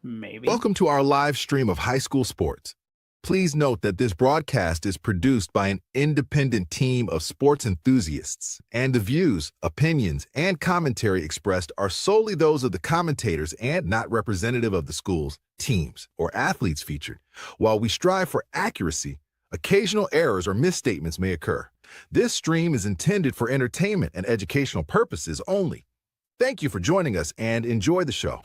Maybe. Welcome to our live stream of high school sports. Please note that this broadcast is produced by an independent team of sports enthusiasts, and the views, opinions, and commentary expressed are solely those of the commentators and not representative of the schools, teams, or athletes featured. While we strive for accuracy, occasional errors or misstatements may occur. This stream is intended for entertainment and educational purposes only. Thank you for joining us and enjoy the show.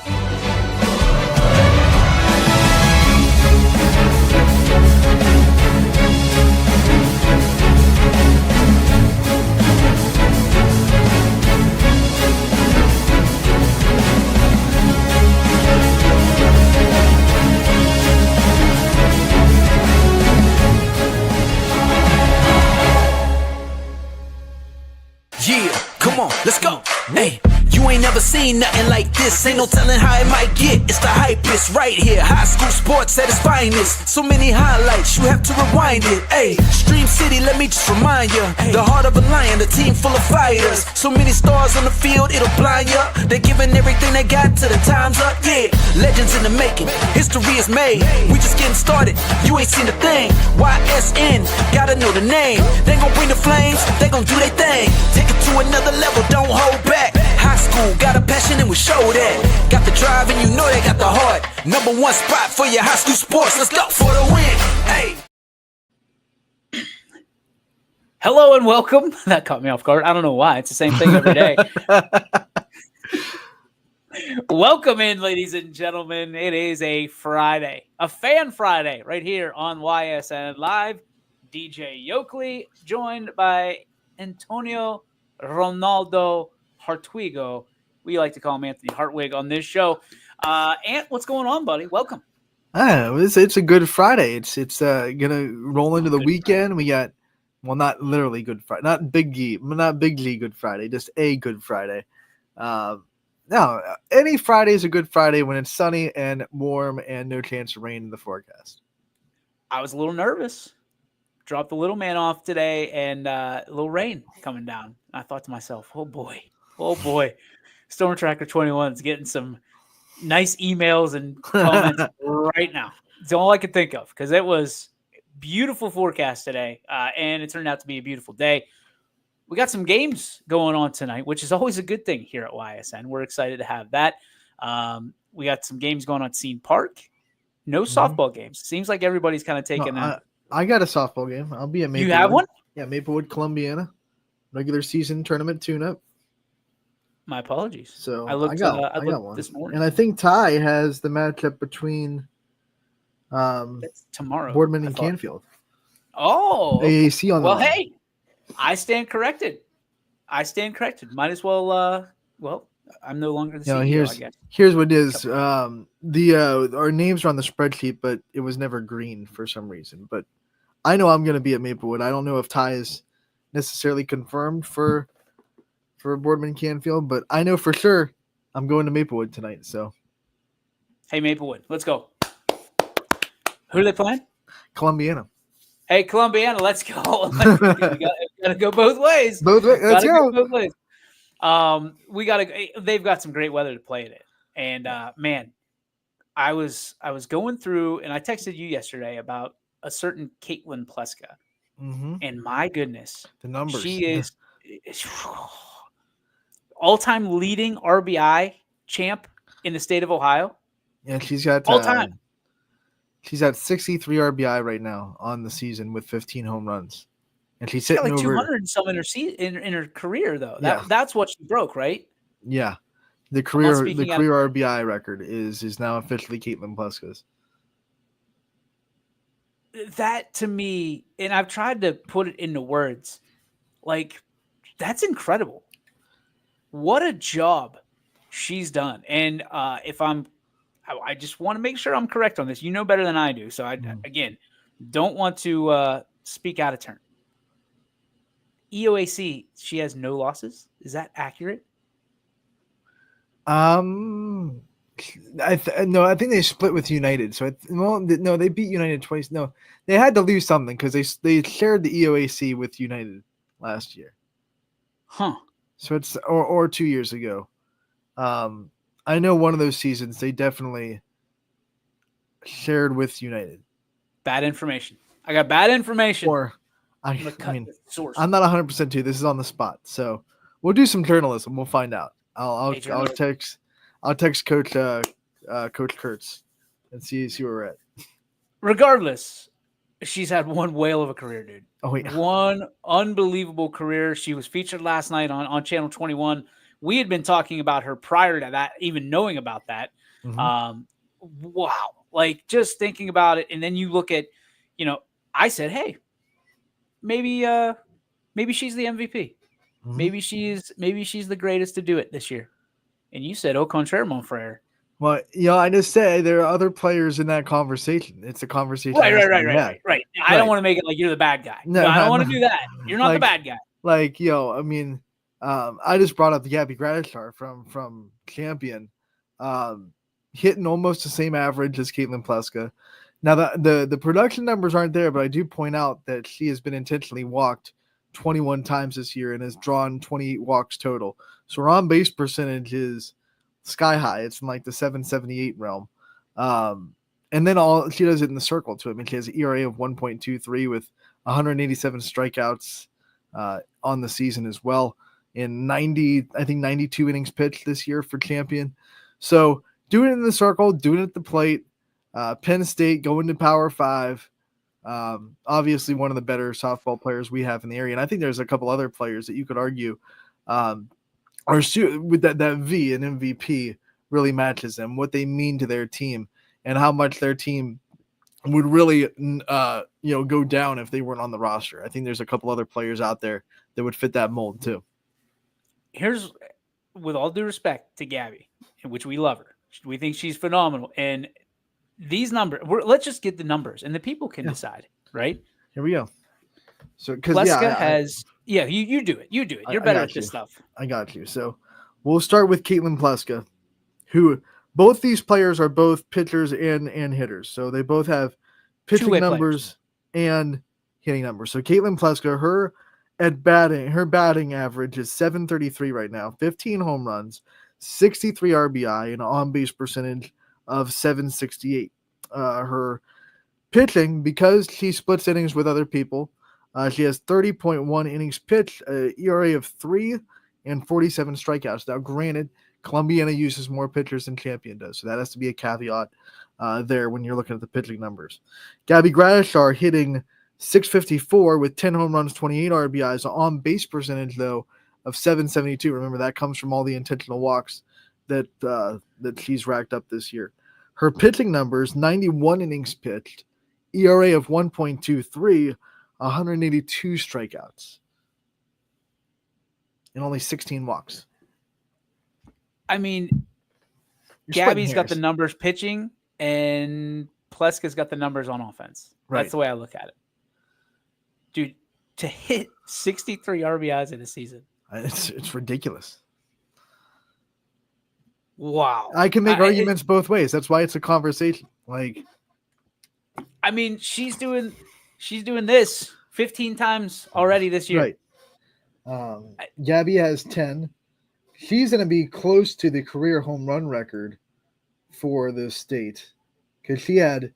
Yeah, come on, let's go. Hey, you ain't never seen nothing like this. Ain't no telling how it might get. It's the hypest right here. High school sports at its finest. So many highlights, you have to rewind it. Hey, Stream City, let me just remind ya. The heart of a lion, a team full of fighters. So many stars on the field, it'll blind ya. They're giving everything they got till the time's up. Yeah, legends in the making. History is made. We just getting started. You ain't seen a thing. YSN, gotta know the name. They gon' bring the flames. They gon' do their thing. Take it to another level. Don't hold back. High school, got a passion and we show that. Got the drive and you know they got the heart. Number one spot for your high school sports. Let's go for the win. Hey. Hello and welcome. That caught me off guard. I don't know why. It's the same thing every day. Welcome in, ladies and gentlemen. It is a Friday, a fan Friday, right here on YSN Live. DJ Yokley, joined by Antonio Ronaldo Hartwigo. We like to call him Anthony Hartwig on this show. Ant, what's going on, buddy? Welcome. It's a good Friday. It's gonna roll into the weekend. Friday. We got, well, not literally Good Friday, not Big G Good Friday, just a Good Friday. No, any Friday is a good Friday when it's sunny and warm and no chance of rain in the forecast. I was a little nervous. Dropped the little man off today, and a little rain coming down. I thought to myself, oh boy. Storm Tracker 21 is getting some nice emails and comments right now. It's all I could think of because it was beautiful forecast today, and it turned out to be a beautiful day. We got some games going on tonight, which is always a good thing here at YSN. We're excited to have that. We got some games going on at Scene Park. No softball games. Seems like everybody's kind of taking that. I got a softball game. I'll be at Maplewood. You have one? Yeah, Maplewood, Columbiana. Regular season tournament tune-up. My apologies. So I looked one this morning. And I think Ty has the matchup between tomorrow Boardman and Canfield. Oh. AAC on the line. Hey, I stand corrected. Might as well I'm no longer the CEO, I guess. Here's what it is. Our names are on the spreadsheet, but it was never green for some reason. But I know I'm going to be at Maplewood. I don't know if Ty is necessarily confirmed for Boardman Canfield, but I know for sure I'm going to Maplewood tonight. So, hey, Maplewood, let's go. Who are they playing? Columbiana. Hey, Columbiana, let's go. We gotta go both ways. Let's go. Both ways. They've got some great weather to play it in. And man, I was going through and I texted you yesterday about a certain Caitlin Pleska. Mm-hmm. And my goodness, the numbers. She is all-time leading RBI champ in the state of Ohio. Yeah, she's got all-time. She's at 63 RBI right now on the season with 15 home runs. And she's sitting like over 200 and some in her career though. That's what she broke, right? Yeah. The career RBI record is now officially Caitlin Pleska's. That to me, and I've tried to put it into words, like that's incredible. What a job she's done. And I just want to make sure I'm correct on this. You know better than I do. So again, don't want to speak out of turn. EOAC, she has no losses. Is that accurate? I think they split with United. So they beat United twice. No, they had to lose something because they shared the EOAC with United last year. Huh. So it's or 2 years ago. I know one of those seasons they definitely shared with United. Bad information. I got bad information. Or, I'm gonna cut mean, the source. I'm not 100% too. This is on the spot, so we'll do some journalism. We'll find out. I'll Hey, journalism. text Coach Coach Kurtz and see where we're at. Regardless, she's had one whale of a career, dude. Oh wait, One unbelievable career. She was featured last night on Channel 21. We had been talking about her prior to that, even knowing about that. Mhm. Wow. Like just thinking about it. And then you look at, I said, hey, maybe she's the MVP. Mhm. Maybe she's the greatest to do it this year. And you said, au contraire, mon frere. Well, I just say there are other players in that conversation. It's a conversation. Right. that has to be had. I Right. don't want to make it like you're the bad guy. No, No, I don't no, want to no. do that. You're not the Like- bad guy. Like, I mean, I just brought up the Gabby Gradishar from Champion, hitting almost the same average as Caitlin Pleska. Now, the production numbers aren't there, but I do point out that she has been intentionally walked 21 times this year and has drawn 28 walks total. So her on base percentage is sky high. It's in like the 778 realm. And then all she does it in the circle too. I mean, she has an ERA of 1.23 with 187 strikeouts on the season as well. In 92 innings pitched this year for Champion. So doing it in the circle, doing it at the plate. Penn State going to Power 5. Obviously one of the better softball players we have in the area. And I think there's a couple other players that you could argue or with that V and MVP really matches them, what they mean to their team and how much their team would really, go down if they weren't on the roster. I think there's a couple other players out there that would fit that mold too. Here's, with all due respect to Gabby, in which we love her, we think she's phenomenal. And these numbers, let's just get the numbers and the people can decide, right? Here we go. So, because Pleska has, you do it. You do it. You're better at this stuff. I got you. So we'll start with Caitlin Pleska, who both these players are both pitchers and hitters. So they both have pitching Two-way numbers and hitting numbers. So Caitlin Pleska, her batting average is 733 right now, 15 home runs, 63 RBI, and an on-base percentage of 768. Her pitching, because she splits innings with other people, she has 30.1 innings pitched, ERA of 3, and 47 strikeouts. Now, granted, Columbiana uses more pitchers than Champion does, so that has to be a caveat there when you're looking at the pitching numbers. Gabby Gradishar hitting .654 with 10 home runs, 28 RBIs, an on-base percentage, though, of 772. Remember, that comes from all the intentional walks that she's racked up this year. Her pitching numbers, 91 innings pitched, ERA of 1.23, 182 strikeouts, and only 16 walks. I mean, You're Gabby's splitting got the hairs. numbers pitching and Pleska's got the numbers on offense. Right. That's the way I look at it. Dude, to hit 63 RBIs in a season. It's ridiculous. Wow. I can make arguments both ways. That's why it's a conversation. Like, I mean, she's doing this 15 times already this year. right. Gabby has 10. She's going to be close to the career home run record for the state because she had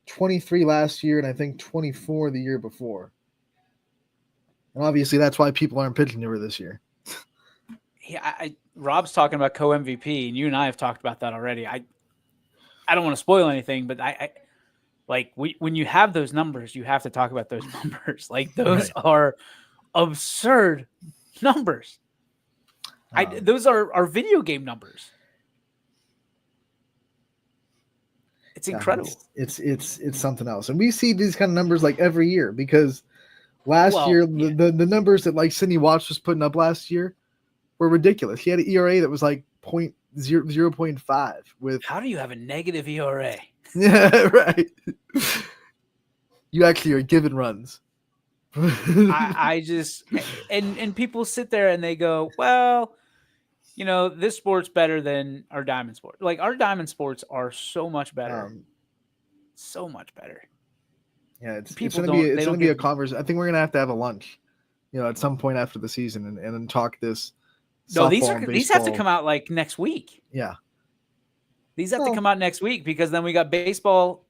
23 last year and I think 24 the year before. And obviously that's why people aren't pitching to her this year. Yeah, Rob's talking about co-MVP, and you and I have talked about that already. I don't want to spoil anything, but when you have those numbers, you have to talk about those numbers. Like those are absurd numbers. Those are video game numbers. It's incredible. It's something else, and we see these kind of numbers like every year because last year the numbers that like Sydney Watts was putting up last year were ridiculous. He had an ERA that was like 0.5 with. How do you have a negative ERA? Yeah, right. You actually are given runs. I just and people sit there and they go, well, this sport's better than our diamond sport. Like our diamond sports are so much better, so much better. Yeah, it's gonna be a conversation. I think we're gonna have a lunch, at some point after the season and talk this. No, these have to come out like next week. Yeah. These have to Well- come out next week because then we got baseball.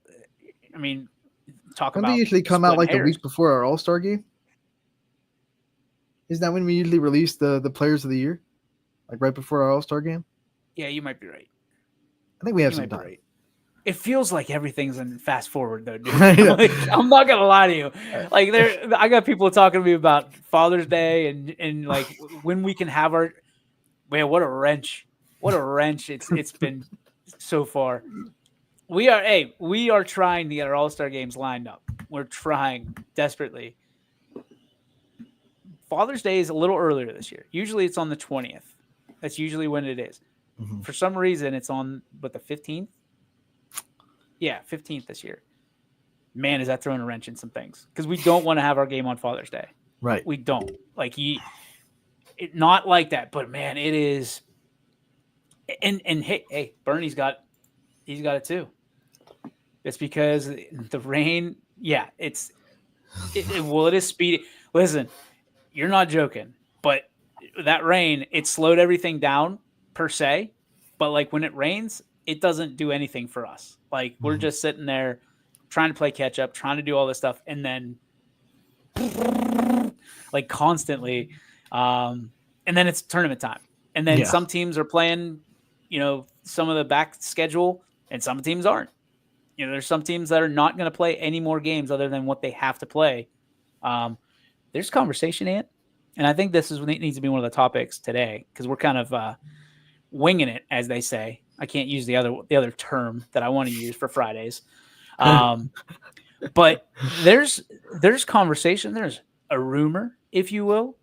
I mean, talk Don't about they usually come out splitting like the hairs. week before our All-Star game? Isn't that when we usually release the players of the year? Like right before our All-Star game? Yeah, you might be right. I think we have You some might be time. right. It feels like everything's in fast forward though, dude. Yeah. Like, I'm not gonna lie to you. Like I got people talking to me about Father's Day and like when we can have our man. What a wrench! What a wrench it's been so far. We are trying to get our All-Star games lined up. We're trying desperately. Father's Day is a little earlier this year. Usually it's on the 20th. That's usually when it is. Mhm. For some reason, it's on the 15th. Yeah, 15th this year. Man, is that throwing a wrench in some things because we don't want to have our game on Father's Day. Right. We don't not like that, but man, it is. And hey, Bernie's got it too. It's because the rain. Yeah, it is speedy. Listen, you're not joking, but that rain, it slowed everything down per se. But like when it rains, it doesn't do anything for us. Like we're just sitting there trying to play catch up, trying to do all this stuff, and then like constantly, and then it's tournament time, and then Yeah. some teams are playing, some of the back schedule, and some teams aren't. There's some teams that are not going to play any more games other than what they have to play. There's conversation, Ant, and I think this needs to be one of the topics today because we're kind of winging it, as they say. I can't use the other term that I want to use for Fridays. But there's conversation. There's a rumor, if you will,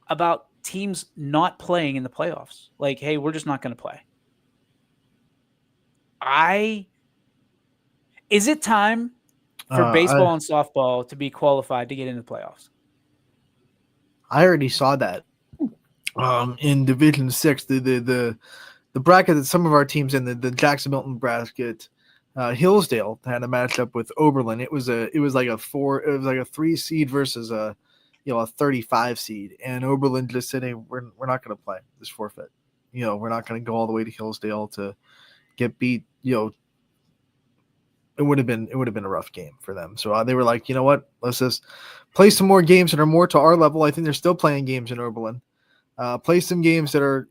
about teams not playing in the playoffs. Like, hey, we're just not going to play. Is it time for baseball and softball to be qualified to get into the playoffs? I already saw that. In Division 6, the bracket that some of our teams in the Jackson Milton bracket, Hillsdale had a matchup with Oberlin. It was like a 3 seed versus a 35 seed, and Oberlin just said, "Hey, we're not going to play this forfeit. We're not going to go all the way to Hillsdale to get beat. It would have been a rough game for them. So they were like, you know what? Let's just play some more games that are more to our level. I think they're still playing games in Oberlin. Play some games that are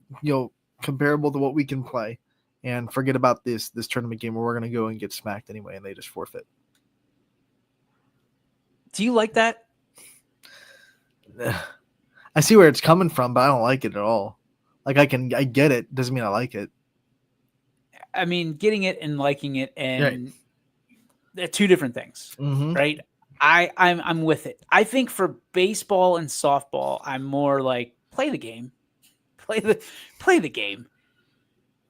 comparable to what we can play, and forget about this tournament game where we're going to go and get smacked anyway, and they just forfeit." Do you like that? I see where it's coming from, but I don't like it at all. Like I get it. Doesn't mean I like it. I mean, getting it and liking it, and they're two different things, right? I'm with it. I think for baseball and softball, I'm more like play the game, play the game.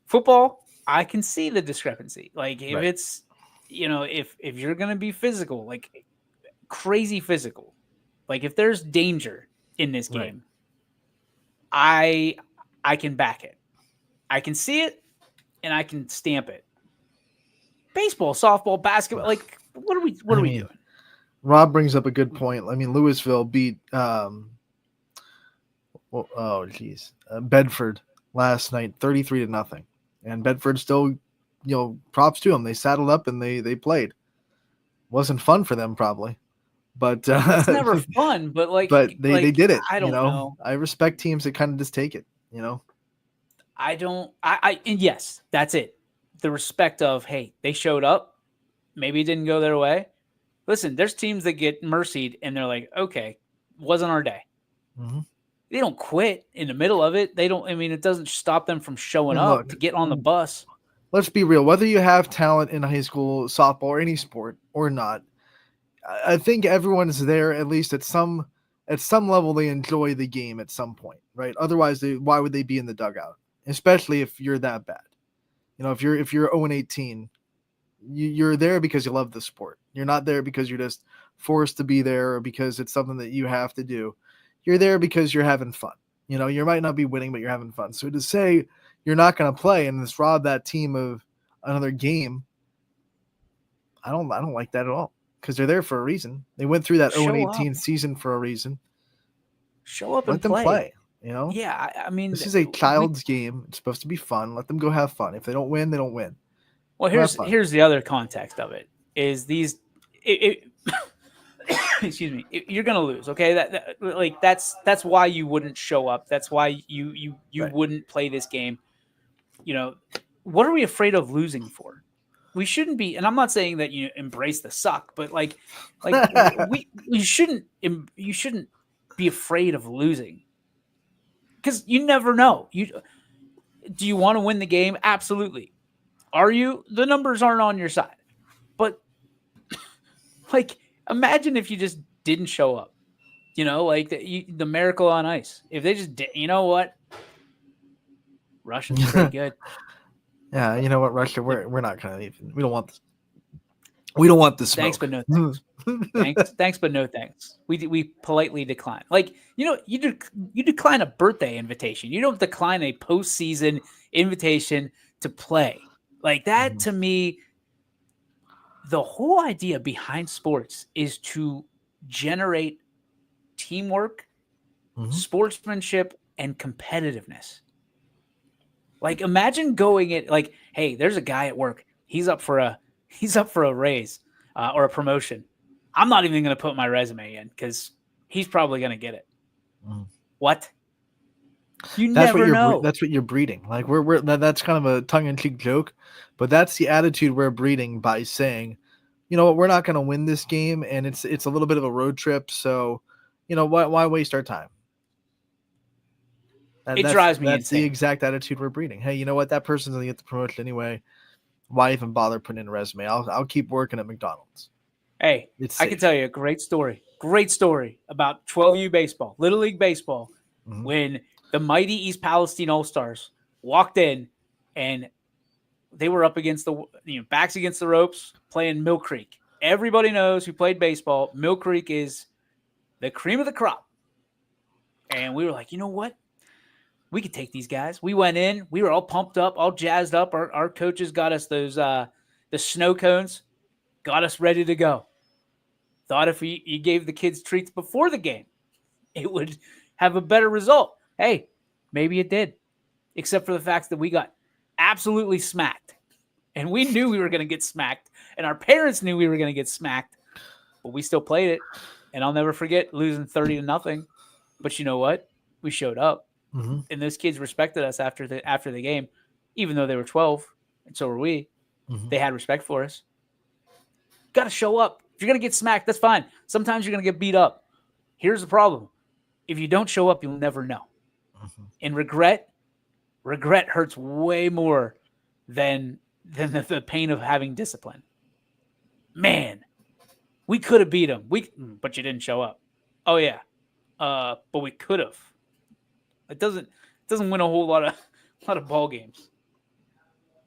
Football, I can see the discrepancy. Like if it's, if you're gonna be physical, like crazy physical, like if there's danger in this game, I can back it. I can see it, and I can stamp it. Baseball, softball, basketball, like what are we doing? Rob brings up a good point. I mean, Louisville beat Bedford last night 33-0, and Bedford still, props to them. They saddled up and they played. Wasn't fun for them probably, but it's never fun. But they did it. I don't know. I respect teams that kind of just take it. I don't. And yes, that's it. The respect of, hey, they showed up. Maybe it didn't go their way. Listen, there's teams that get mercied and they're like, okay, wasn't our day. Mm-hmm. They don't quit in the middle of it. They don't. I mean, it doesn't stop them from showing up to get on the bus. Let's be real. Whether you have talent in high school, softball, or any sport or not, I think everyone's there at least at some level. They enjoy the game at some point, right? Otherwise, why would they be in the dugout? Especially if you're that bad. If you're 0-18, you're there because you love the sport. You're not there because you're just forced to be there or because it's something that you have to do. You're there because you're having fun. You might not be winning, but you're having fun. So to say you're not going to play and just rob that team of another game, I don't like that at all, because they're there for a reason. They went through that 0-18 season for a reason. Show up Let and them play. Yeah, I mean, this is a child's game. It's supposed to be fun. Let them go have fun. If they don't win, they don't win. Well, here's the other context of it is these. Excuse me. You're gonna lose, okay? That's why you wouldn't show up. That's why you Right. wouldn't play this game. What are we afraid of losing for? We shouldn't be, and I'm not saying that you embrace the suck, but like you shouldn't be afraid of losing because you never know. Do you want to win the game? Absolutely. Are you? The numbers aren't on your side, but like imagine if you just didn't show up. Like the miracle on ice. If they just did, you know what? Russians pretty good. Yeah, you know what, Russia, we're not gonna even. We don't want this. We don't want the smoke. Thanks, but no thanks. Thanks, but no thanks. We politely decline. Like you decline a birthday invitation. You don't decline a postseason invitation to play. Like that to me. The whole idea behind sports is to generate teamwork, sportsmanship, and competitiveness. Like imagine going it like, hey, there's a guy at work. He's up for a raise or a promotion. I'm not even going to put my resume in because he's probably going to get it. What? Never know. That's what you're breeding. Like that's kind of a tongue-in-cheek joke, but that's the attitude we're breeding by saying, you know what, we're not going to win this game, and it's a little bit of a road trip. So, why waste our time? It drives me That's insane. the exact attitude we're breeding. Hey, you know what? That person's going to get the promotion anyway. Why even bother putting in a resume? I'll keep working at McDonald's. Hey, I can tell you a great story about 12U baseball, Little League baseball, when the mighty East Palestine All-Stars walked in and they were up against backs against the ropes playing Mill Creek. Everybody knows who played baseball. Mill Creek is the cream of the crop. And we were like, you know what? We could take these guys. We went in. We were all pumped up, all jazzed up. Our coaches got us those the snow cones, got us ready to go. Thought if you gave the kids treats before the game, it would have a better result. Hey, maybe it did, except for the fact that we got absolutely smacked. And we knew we were going to get smacked, and our parents knew we were going to get smacked, but we still played it. And I'll never forget losing 30-0. But you know what? We showed up. And those kids respected us after the game, even though they were 12, and so were we. They had respect for us. Got to show up. If you're going to get smacked, that's fine. Sometimes you're going to get beat up. Here's the problem. If you don't show up, you'll never know. And regret hurts way more than the pain of having discipline. Man, we could have beat them. But you didn't show up. Oh, yeah. But we could have. It doesn't win a whole lot of ball games.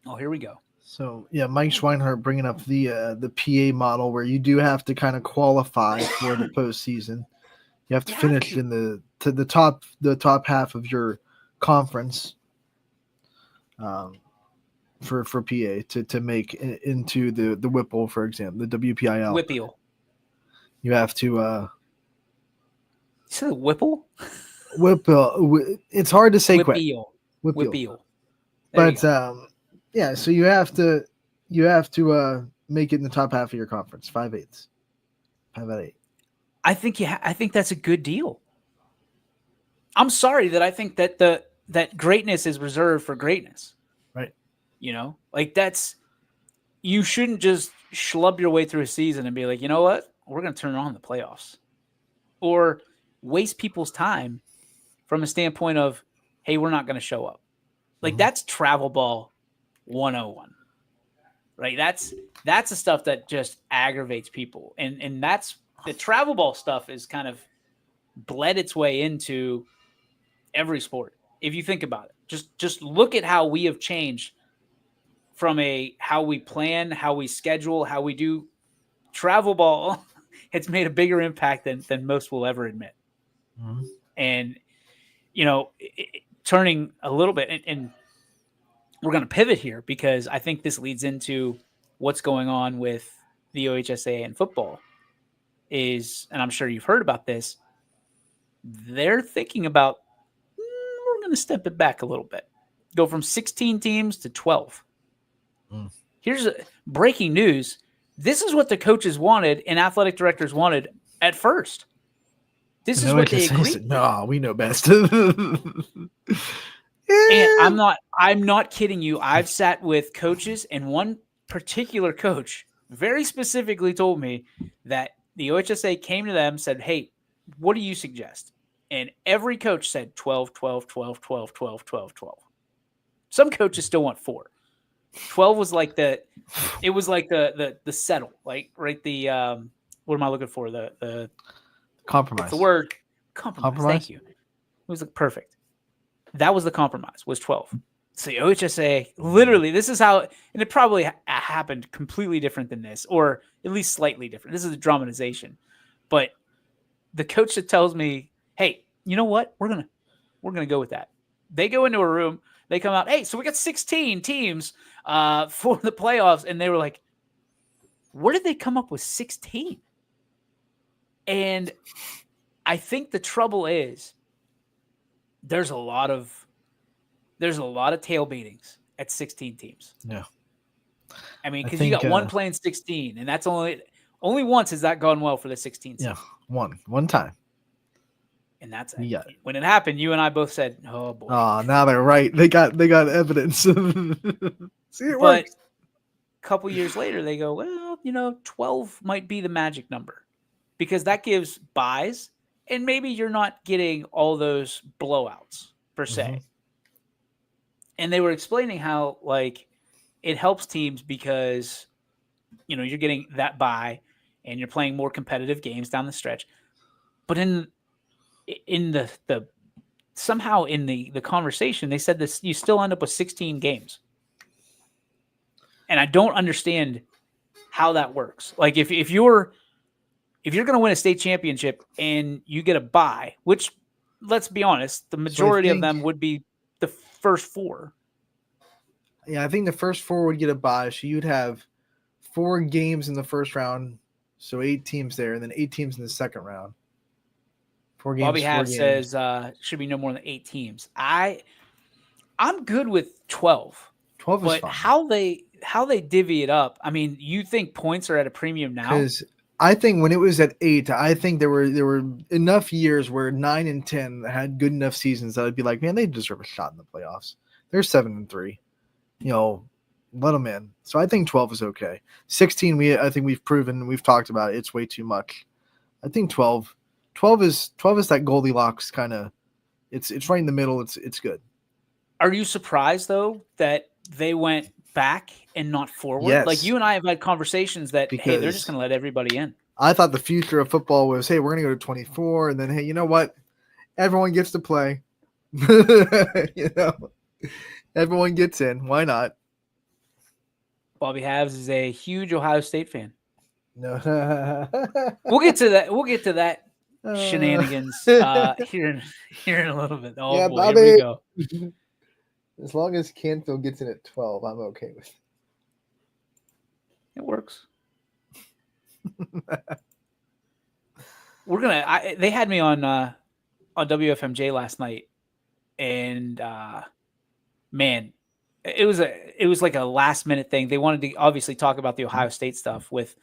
Oh, here we go. So yeah, Mike Schweinhart bringing up the PA model where you do have to kind of qualify for the postseason. You have to finish in the top half of your conference for PA to make into the Whipple, for example, the WPIL. Whipple. You have to. You said Whipple? Whipple. It's hard to say. Whipple. But yeah, so you have to make it in the top half of your conference, 5/8, 5 out of 8. I think that's a good deal. I'm sorry that I think that that greatness is reserved for greatness. Right. You shouldn't just schlub your way through a season and be like, you know what? We're going to turn on the playoffs. Or waste people's time from a standpoint of, hey, we're not going to show up. That's travel ball 101. Right? That's the stuff that just aggravates people. And that's the travel ball stuff is kind of bled its way into every sport. If you think about it, just look at how we have changed from how we plan, how we schedule, how we do travel ball. It's made a bigger impact than most will ever admit. And, turning a little bit, and we're going to pivot here because I think this leads into what's going on with the OHSAA and football and I'm sure you've heard about this, they're thinking about, we're going to step it back a little bit, go from 16 teams to 12. here's breaking news. This is what the coaches wanted and athletic directors wanted at first. This is what they agreed. No, we know best. And I'm not kidding you. I've sat with coaches, and one particular coach very specifically told me that the OHSA came to them, said, hey, what do you suggest? And every coach said 12, 12, 12, 12, 12, 12, 12. Some coaches still want 4. 12 was like the settle, like right the what am I looking for? The compromise. The word compromise. Thank you. It was perfect. That was the compromise, was 12. So the OHSA, literally, this is how, and it probably happened completely different than this, or at least slightly different. This is a dramatization. But the coach that tells me, hey, you know what? We're gonna go with that. They go into a room, they come out, hey, so we got 16 teams for the playoffs, and they were like, where did they come up with 16? And I think the trouble is there's a lot of tail beatings at 16 teams. Yeah. I mean, because you got one playing 16, and that's only once has that gone well for the 16 team. Yeah, one time. And that's it. Yeah. When it happened, you and I both said, oh boy. Oh, now they're right. They got evidence. See, it works. A couple years later, they go, well, 12 might be the magic number because that gives buys, and maybe you're not getting all those blowouts per se. Mm-hmm. And they were explaining how, like, it helps teams because, you're getting that buy and you're playing more competitive games down the stretch. But in the somehow in the conversation, they said this, you still end up with 16 games. And I don't understand how that works. Like if you're going to win a state championship and you get a bye, which, let's be honest, the majority of them would be the first 4. Yeah, I think the first 4 would get a bye. So you'd have 4 games in the first round, so 8 teams there, and then 8 teams in the second round. 4 games. Bobby Half says should be no more than 8 teams. I'm good with 12. 12 is fine. But how they divvy it up, I mean, you think points are at a premium now? Because I think when it was at 8, I think there were enough years where 9 and 10 had good enough seasons that I'd be like, man, they deserve a shot in the playoffs. They're 7-3. Let them in. So I think 12 is okay. 16, I think we've proven, we've talked about it, it's way too much. I think 12 is that Goldilocks kind of. It's right in the middle. It's good. Are you surprised though that they went back and not forward? Yes. Like you and I have had conversations that hey, they're just going to let everybody in. I thought the future of football was, hey, we're going to go to 24, and then hey, you know what? Everyone gets to play. Everyone gets in. Why not? Bobby Halves is a huge Ohio State fan. No. We'll get to that shenanigans here in a little bit. Oh yeah, boy, Bobby. Here we go. As long as Canfield gets in at 12, I'm okay with it. It works. They had me on WFMJ last night, and man, it was like a last minute thing. They wanted to obviously talk about the Ohio State stuff with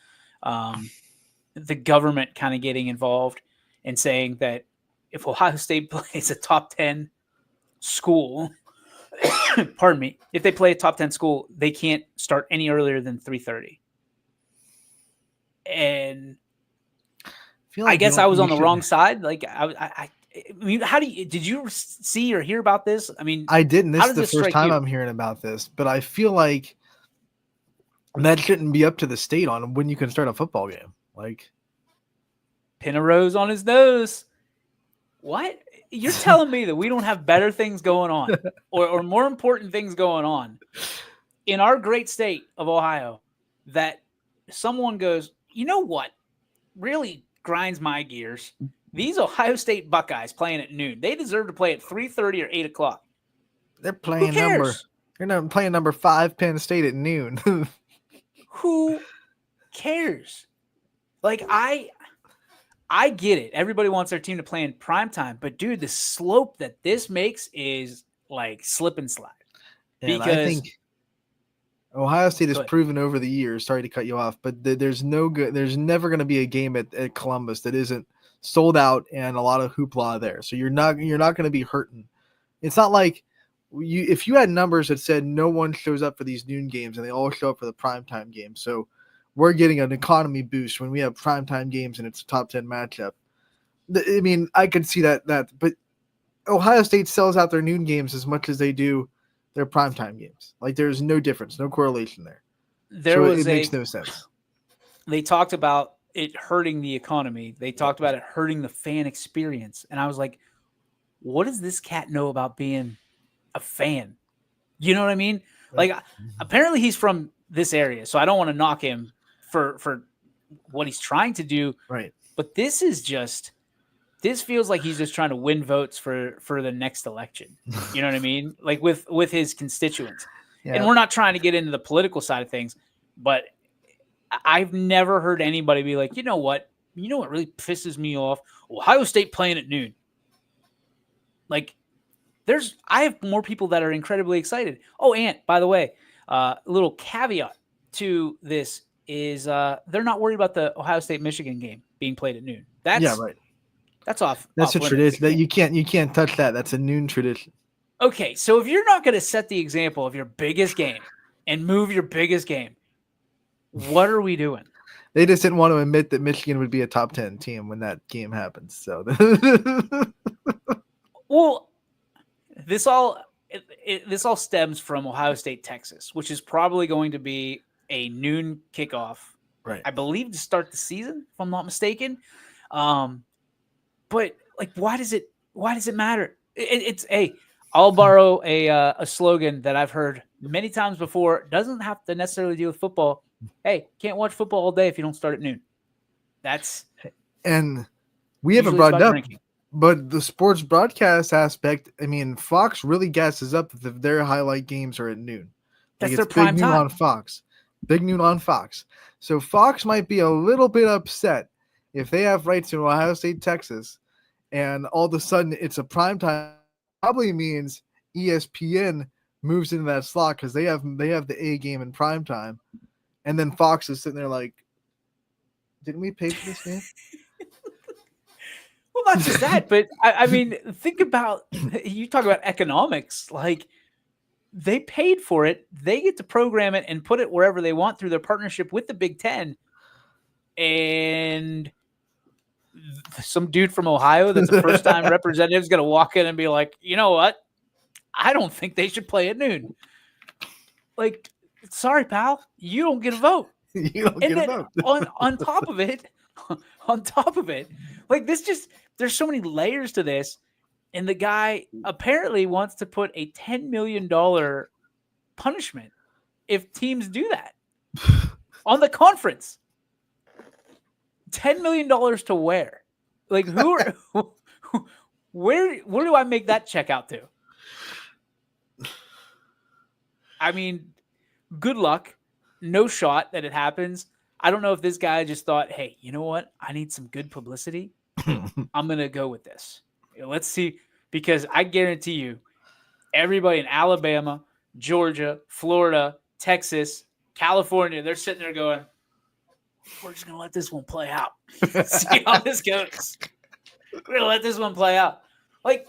the government kind of getting involved and saying that if Ohio State plays a top 10 school, pardon me, if they play a top 10 school, they can't start any earlier than 3:30. And I guess I was on the wrong side. Like I mean, did you see or hear about this? I mean, I didn't. This is the first time I'm hearing about this, but I feel like that shouldn't be up to the state on when you can start a football game. Like pin a rose on his nose. What? You're telling me that we don't have better things going on or more important things going on in our great state of Ohio that someone goes, you know what really grinds my gears? These Ohio State Buckeyes playing at noon. They deserve to play at 3:30 or 8 o'clock. They're playing number 5 Penn State at noon. Who cares? Like I get it. Everybody wants their team to play in prime time, but dude, the slope that this makes is like slip and slide. And Ohio State has Go ahead. proven over the years. Sorry to cut you off, but there's never going to be a game at Columbus that isn't sold out and a lot of hoopla there. So you're not going to be hurting. It's not like if you had numbers that said no one shows up for these noon games and they all show up for the primetime games. So we're getting an economy boost when we have primetime games and it's a top 10 matchup. I mean, I could see that, but Ohio State sells out their noon games as much as they do their primetime games. Like there's no difference, no correlation there. It makes no sense. They talked about it hurting the economy. They talked about it hurting the fan experience. And I was like, what does this cat know about being a fan? You know what I mean? Like apparently he's from this area, so I don't want to knock him for what he's trying to do. Right. But this feels like he's just trying to win votes for the next election. You know what I mean? Like with his constituents. Yeah. And we're not trying to get into the political side of things, but I've never heard anybody be like, you know what really pisses me off? Ohio State playing at noon. Like I have more people that are incredibly excited. Oh, Ant, by the way, a little caveat to this is they're not worried about the Ohio State Michigan game being played at noon. Right. That's off. That's off a limits. tradition. You can't touch that. That's a noon tradition. Okay, so if you're not going to set the example of your biggest game and move your biggest game, what are we doing? They just didn't want to admit that Michigan would be a top 10 team when that game happens. So, well, this all stems from Ohio State, Texas, which is probably going to be a noon kickoff. Right. I believe to start the season, if I'm not mistaken. But like, why does it matter? I'll borrow a slogan that I've heard many times before. It doesn't have to necessarily deal with football. Hey, can't watch football all day if you don't start at noon. And we haven't brought it up, but the sports broadcast aspect, I mean, Fox really gasses up that their highlight games are at noon. That's their prime time on Fox. Big noon on Fox. So Fox might be a little bit upset if they have rights in Ohio State, Texas, and all of a sudden it's a prime time. Probably means ESPN moves into that slot because they have the A game in prime time, and then Fox is sitting there like, didn't we pay for this game? Well, not just that, but I mean, think about, you talk about economics. Like, they paid for it. They get to program it and put it wherever they want through their partnership with the Big Ten. And some dude from Ohio that's a first-time representative is going to walk in and be like, you know what? I don't think they should play at noon. Like, sorry, pal, you don't get a vote. You don't get a vote. on top of it, like there's so many layers to this. And the guy apparently wants to put a $10 million punishment if teams do that on the conference. $10 million to where? Like, where do I make that check out to? I mean, good luck. No shot that it happens. I don't know if this guy just thought, hey, you know what? I need some good publicity. I'm going to go with this. Let's see, because I guarantee you, everybody in Alabama, Georgia, Florida, Texas, California, they're sitting there going, we're just going to let this one play out. See how this goes. We're going to let this one play out. Like,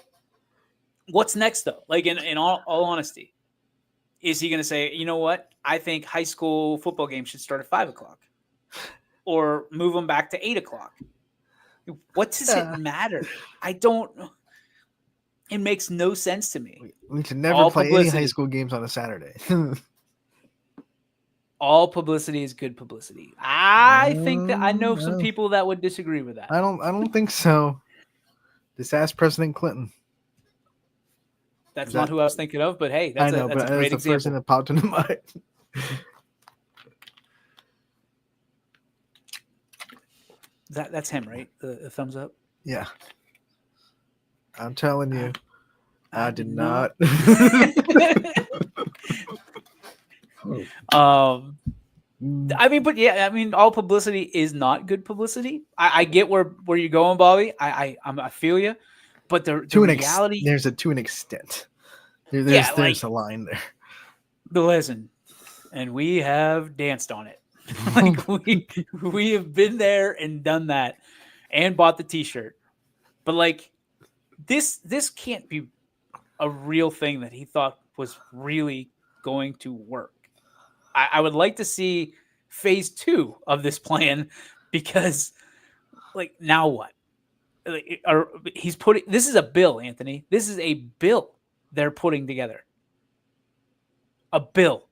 what's next, though? Like, in all honesty, is he going to say, you know what? I think high school football games should start at 5 o'clock or move them back to 8 o'clock? What does it matter? I don't. It makes no sense to me. We can never play any high school games on a Saturday. All publicity is good publicity. I think that I know some people that would disagree with that. I don't think so. Just ask President Clinton. That's not who I was thinking of, but hey, that's a great example. The person that popped into mind. That's him, right? The thumbs up. Yeah. I'm telling you, I did not. I mean, but yeah, I mean, all publicity is not good publicity. I get where you're going, Bobby. I feel you, but the reality, there's to an extent. There's a line there. Listen, and we have danced on it. Like we have been there and done that and bought the t-shirt. But like this can't be a real thing that he thought was really going to work. I would like to see phase 2 of this plan, because like now what? Like, this is a bill, Anthony. This is a bill they're putting together. A bill.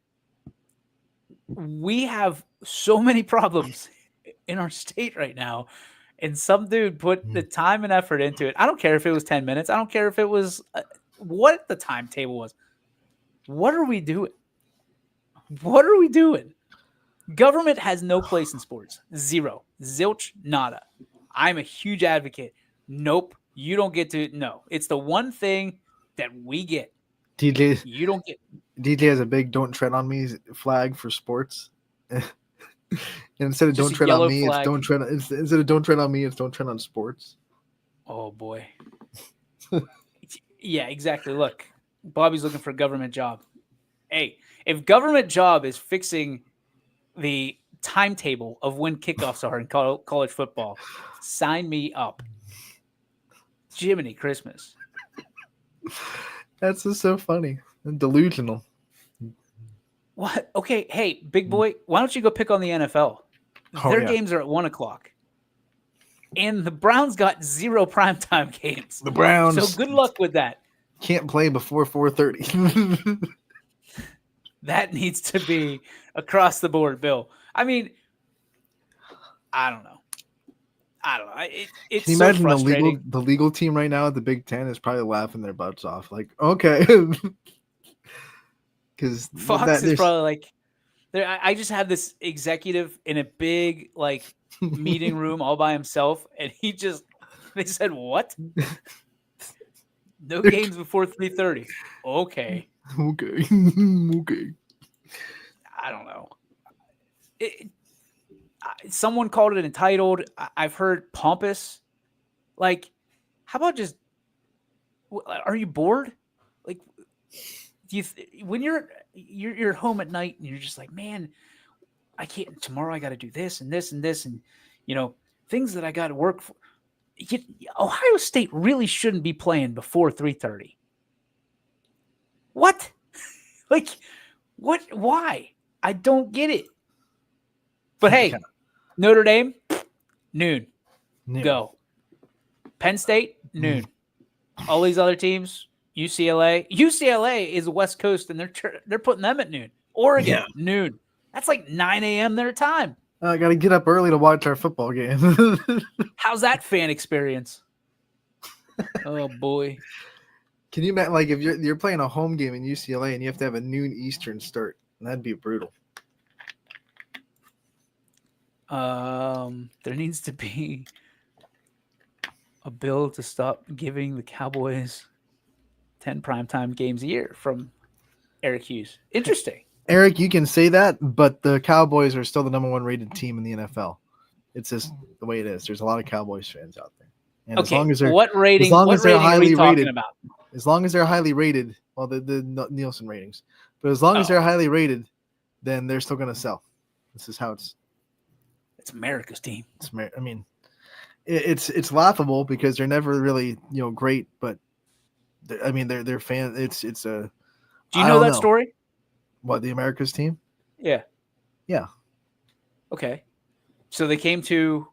We have so many problems in our state right now, and some dude put the time and effort into it. I don't care if it was 10 minutes. I don't care if it was what the timetable was. What are we doing? What are we doing? Government has no place in sports. Zero. Zilch. Nada. I'm a huge advocate. Nope. You don't get to. No. It's the one thing that we get. DJ, You don't get. DJ has a big "Don't tread on me" flag for sports. And instead of Just "Don't a tread on yellow me," flag. it's "Don't tread." Instead of "Don't tread on me," it's "Don't tread on sports." Oh boy. Yeah, exactly. Look, Bobby's looking for a government job. Hey, if government job is fixing the timetable of when kickoffs are in college football, sign me up. Jiminy Christmas. That's just so funny and delusional. What? Okay, hey, big boy, why don't you go pick on the NFL? Oh, Their yeah. games are at 1:00. And the Browns got 0 primetime games. The Browns So good luck with that. can't play before 4:30. That needs to be across the board, Bill. I mean, I don't know. It's Can you so imagine frustrating. the legal team right now at the Big Ten is probably laughing their butts off. Like, okay, because Fox is probably like, I just have this executive in a big like meeting room all by himself, and they said, what? No games before 3:30. Okay. okay. I don't know. Someone called it entitled. I've heard pompous. Like, how about just? Are you bored? Like, do you when you're home at night and you're just like, man, I can't. Tomorrow I got to do this and this and this and things that I got to work for. Ohio State really shouldn't be playing before 3:30. What? Like, what? Why? I don't get it. But hey, Notre Dame, noon. Yeah. Go. Penn State, noon. All these other teams, UCLA. UCLA is West Coast, and they're putting them at noon. Oregon, noon. That's like 9 a.m. their time. I got to get up early to watch our football game. How's that fan experience? Oh boy. Can you imagine, like, if you're playing a home game in UCLA and you have to have a noon Eastern start? That'd be brutal. There needs to be a bill to stop giving the Cowboys 10 primetime games a year from Eric Hughes. Interesting. Eric, you can say that, but the Cowboys are still the number 1 rated team in the NFL. It's just the way it is. There's a lot of Cowboys fans out there. And Okay, as long as they're what rating? as long What as they're rating are we highly talking rated, about? as long as they're highly rated, well, the Nielsen ratings, but as long as they're highly rated, then they're still going to sell. This is how it's America's team. I mean, it's laughable because they're never really great, but I mean they're fans. It's a. Do you know that story? What, the America's team? Yeah. Yeah. Okay. So they came to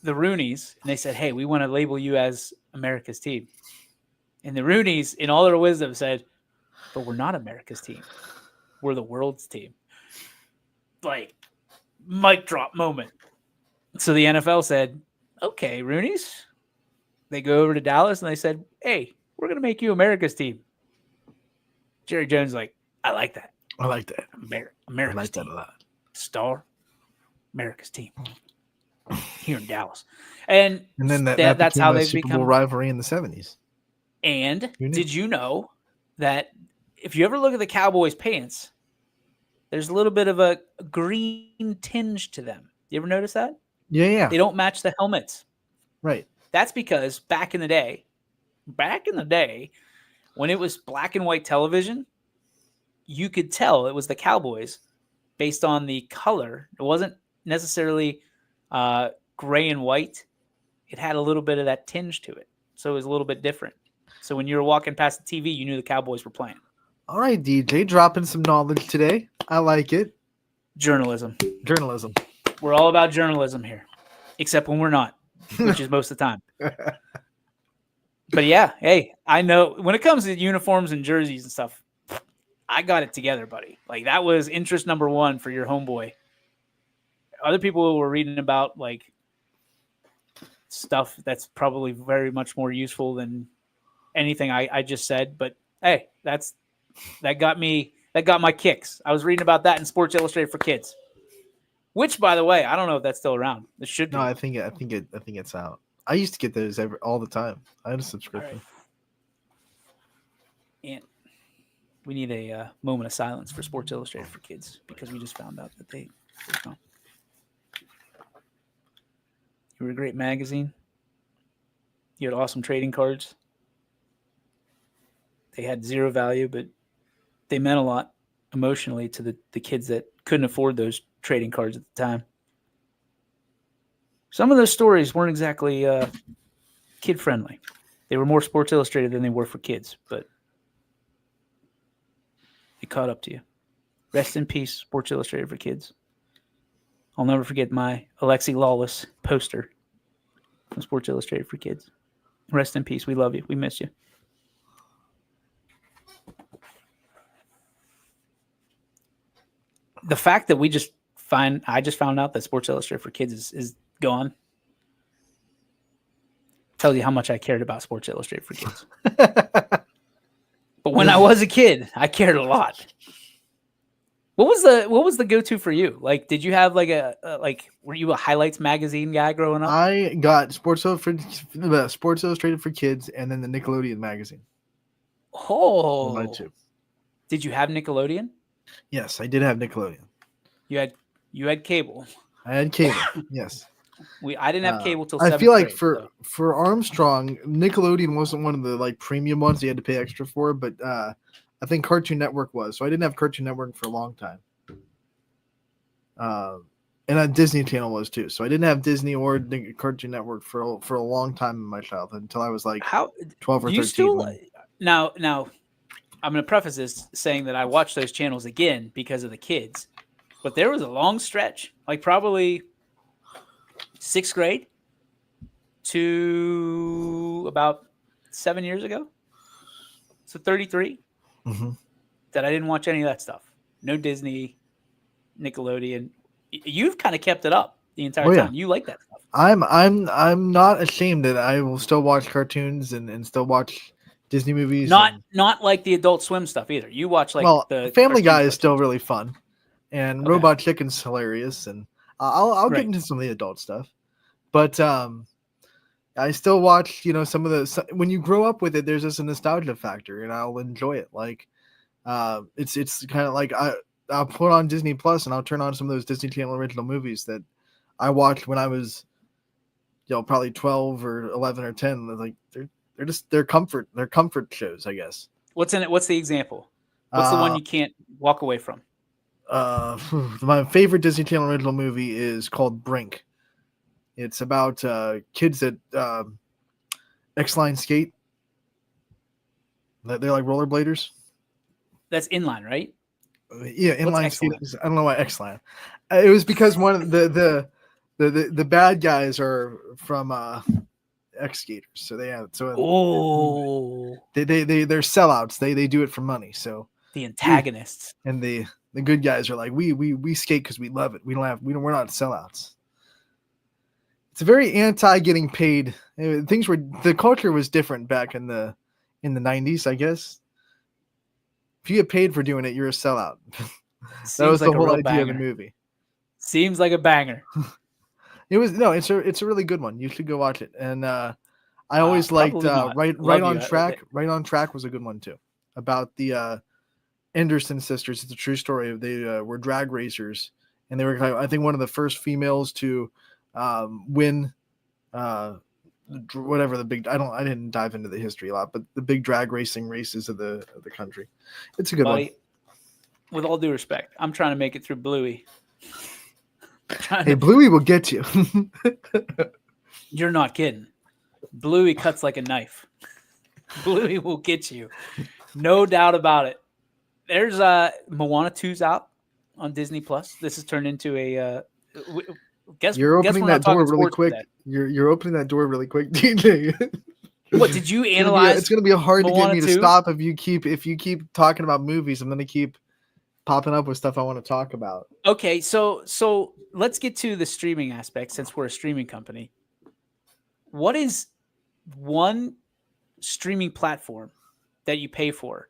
the Roonies and they said, "Hey, we want to label you as America's team." And the Roonies, in all their wisdom, said, "But we're not America's team. We're the world's team." Like, mic drop moment. So the NFL said, "Okay, Roonies." They go over to Dallas and they said, "Hey, we're going to make you America's team." Jerry Jones like, "I like that. I like that. America's I like team. that a lot. Star, America's team here in Dallas." And then that that's became how a they've Super become. Bowl rivalry in the 70s. And Who knew? did you know that if you ever look at the Cowboys' pants, there's a little bit of a green tinge to them. You ever notice that? Yeah. They don't match the helmets. Right. That's because back in the day, when it was black and white television, you could tell it was the Cowboys based on the color. It wasn't necessarily gray and white. It had a little bit of that tinge to it. So it was a little bit different. So when you were walking past the TV, you knew the Cowboys were playing. All right, DJ, dropping some knowledge today. I like it. Journalism. Journalism. We're all about journalism here, except when we're not, which is most of the time. But yeah, hey, I know when it comes to uniforms and jerseys and stuff, I got it together, buddy. Like that was interest number one for your homeboy. Other people were reading about like stuff that's probably very much more useful than anything I just said. But hey, that got my kicks. I was reading about that in Sports Illustrated for Kids. Which, by the way, I don't know if that's still around. It should be. No, I think it's out. I used to get those all the time. I had a subscription. Right. And we need a moment of silence for Sports Illustrated for Kids because we just found out that they were gone. You were a great magazine. You had awesome trading cards. They had zero value, but they meant a lot emotionally to the kids that couldn't afford those trading cards at the time. Some of those stories weren't exactly kid friendly. They were more Sports Illustrated than they were for kids, but it caught up to you. Rest in peace, Sports Illustrated for Kids. I'll never forget my Alexi Lawless poster from Sports Illustrated for Kids. Rest in peace. We love you. We miss you. The fact that I just found out that Sports Illustrated for Kids is gone tells you how much I cared about Sports Illustrated for Kids. But when I was a kid, I cared a lot. What was the go-to for you? Like, did you have like were you a highlights magazine guy growing up? I got Sports Illustrated for Kids and then the Nickelodeon magazine. Oh, Two. Did you have Nickelodeon? Yes, I did have Nickelodeon. You had cable. I had cable. Yes. I didn't have cable till. I feel like grade, for Armstrong, Nickelodeon wasn't one of the like premium ones you had to pay extra for, but I think Cartoon Network was. So I didn't have Cartoon Network for a long time. And Disney Channel was too. So I didn't have Disney or Cartoon Network for a long time in my childhood until I was like 12 or 13. Now, I'm going to preface this saying that I watched those channels again because of the kids, but there was a long stretch, like probably 6th grade to about 7 years ago. So 33 that I didn't watch any of that stuff. No Disney, Nickelodeon. You've kind of kept it up the entire time. You like that stuff. I'm not ashamed that I will still watch cartoons and still watch Disney movies. Not like the Adult Swim stuff either. You watch the Family Guy is still really fun, and Robot Chicken's hilarious, and I'll get into some of the adult stuff, but I still watch some of the when you grow up with it. There's just a nostalgia factor, and I'll enjoy it. Like it's kind of like I'll put on Disney Plus and I'll turn on some of those Disney Channel original movies that I watched when I was probably 12 or 11 or 10. Like they're comfort shows, I guess. What's in it? What's the example? What's the one you can't walk away from? My favorite Disney Channel original movie is called Brink. It's about kids that X-Line skate. They're like rollerbladers. That's inline, right? Yeah, inline skating. I don't know why X-Line. It was because one of the bad guys are from X skaters, so they're sellouts. They do it for money. So the antagonists and the good guys are like we skate because we love it. We're not sellouts. It's very anti getting paid. The culture was different back in the 90s, I guess. If you get paid for doing it, you're a sellout. That was the whole idea of the movie. Seems like a banger. It's a really good one. You should go watch it. And I always liked Right on Track. Okay. Right on Track was a good one too. About the Anderson sisters. It's a true story. They were drag racers, and they were I think one of the first females to win whatever the big I didn't dive into the history a lot, but the big drag racing races of the country. It's a good one. with all due respect, I'm trying to make it through Bluey. Hey, Bluey will get you. You're not kidding. Bluey cuts like a knife. Bluey will get you. No doubt about it. There's Moana 2's out on Disney Plus. This has turned into a guess You're guess opening we're not that door talking really sports quick. today. You're opening that door really quick, DJ. What did you It's analyze? gonna be hard to get Moana me to 2? stop if you keep talking about movies. I'm gonna keep popping up with stuff I want to talk about. Okay, so let's get to the streaming aspect since we're a streaming company. What is one streaming platform that you pay for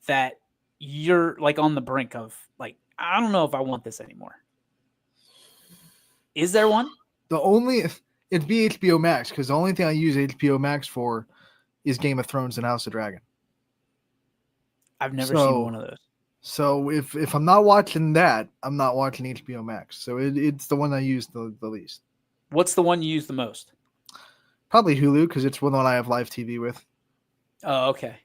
that you're like on the brink of like, I don't know if I want this anymore? Is there one? It'd be HBO Max, because the only thing I use HBO Max for is Game of Thrones and House of Dragon. I've never seen one of those. So if I'm not watching that, I'm not watching HBO Max. So it's the one I use the least. What's the one you use the most? Probably Hulu, because it's one that I have live TV with. Oh, okay.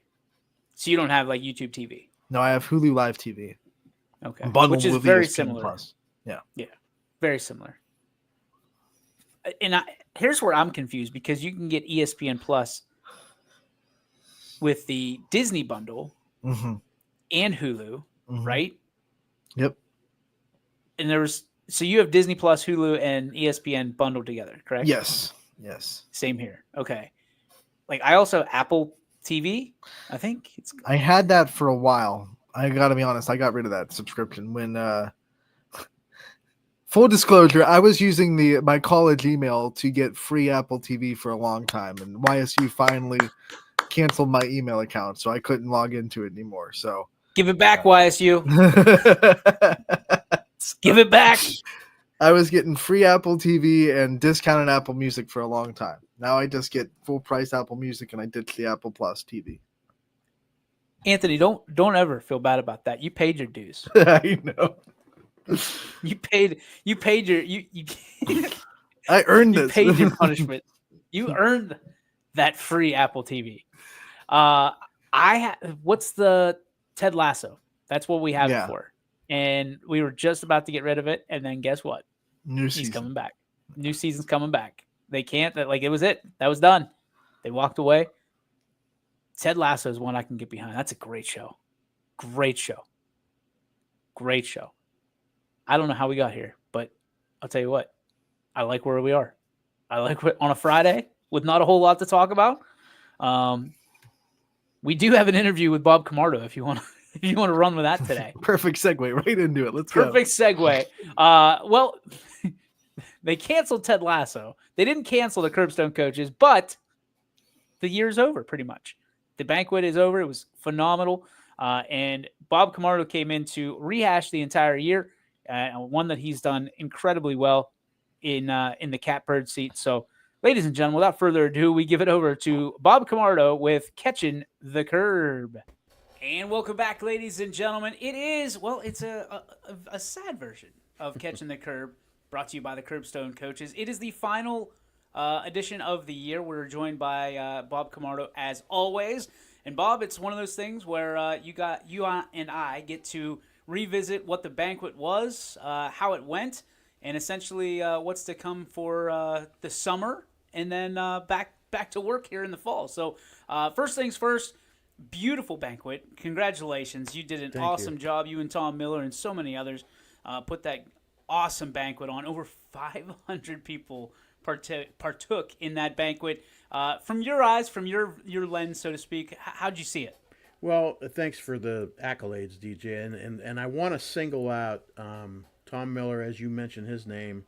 So you don't have like YouTube TV. No, I have Hulu Live TV. Okay. Bundled Which is with very ESPN similar. Plus. Yeah, very similar. And here's where I'm confused, because you can get ESPN Plus with the Disney bundle Mm-hmm. and Hulu, Mm-hmm. right? Yep. And so you have Disney Plus, Hulu, and ESPN bundled together, correct? Yes. Same here. Okay. Like I also have Apple TV. I think it's I had that for a while. I gotta be honest, I got rid of that subscription when full disclosure, I was using my college email to get free Apple TV for a long time, and YSU finally canceled my email account, so I couldn't log into it anymore. So give it back, YSU. Give it back. I was getting free Apple TV and discounted Apple Music for a long time. Now I just get full price Apple Music, and I ditch the Apple Plus TV. Anthony, don't ever feel bad about that. You paid your dues. I know. You paid your you I earned you this. paid your punishment. You earned that free Apple TV. What's the Ted Lasso? That's what we have it for. And we were just about to get rid of it, and then guess what? New He's season. coming back. New season's coming back. They can't. Like it was it. That was done. They walked away. Ted Lasso is one I can get behind. That's a great show. Great show. Great show. I don't know how we got here, but I'll tell you what. I like where we are. I like on a Friday with not a whole lot to talk about. We do have an interview with Bob Camardo if you want to run with that today. Perfect segue right into it. Let's go. Perfect segue. Well, they canceled Ted Lasso. They didn't cancel the Curbstone Coaches, but the year's over pretty much. The banquet is over. It was phenomenal. And Bob Camardo came in to rehash the entire year, one that he's done incredibly well in the catbird seat. So, ladies and gentlemen, without further ado, we give it over to Bob Camardo with Catching the Curb. And welcome back, ladies and gentlemen. It's a sad version of Catching the Curb, brought to you by the Curbstone Coaches. It is the final edition of the year. We're joined by Bob Camardo as always. And Bob, it's one of those things where you and I get to revisit what the banquet was, how it went, and essentially what's to come for the summer, and then back to work here in the fall. So first things first, beautiful banquet. Congratulations. You did an awesome job. You and Tom Miller and so many others put that awesome banquet on. Over 500 people partook in that banquet. From your eyes, from your lens, so to speak, how'd you see it? Well, thanks for the accolades, DJ. And I want to single out Tom Miller, as you mentioned his name.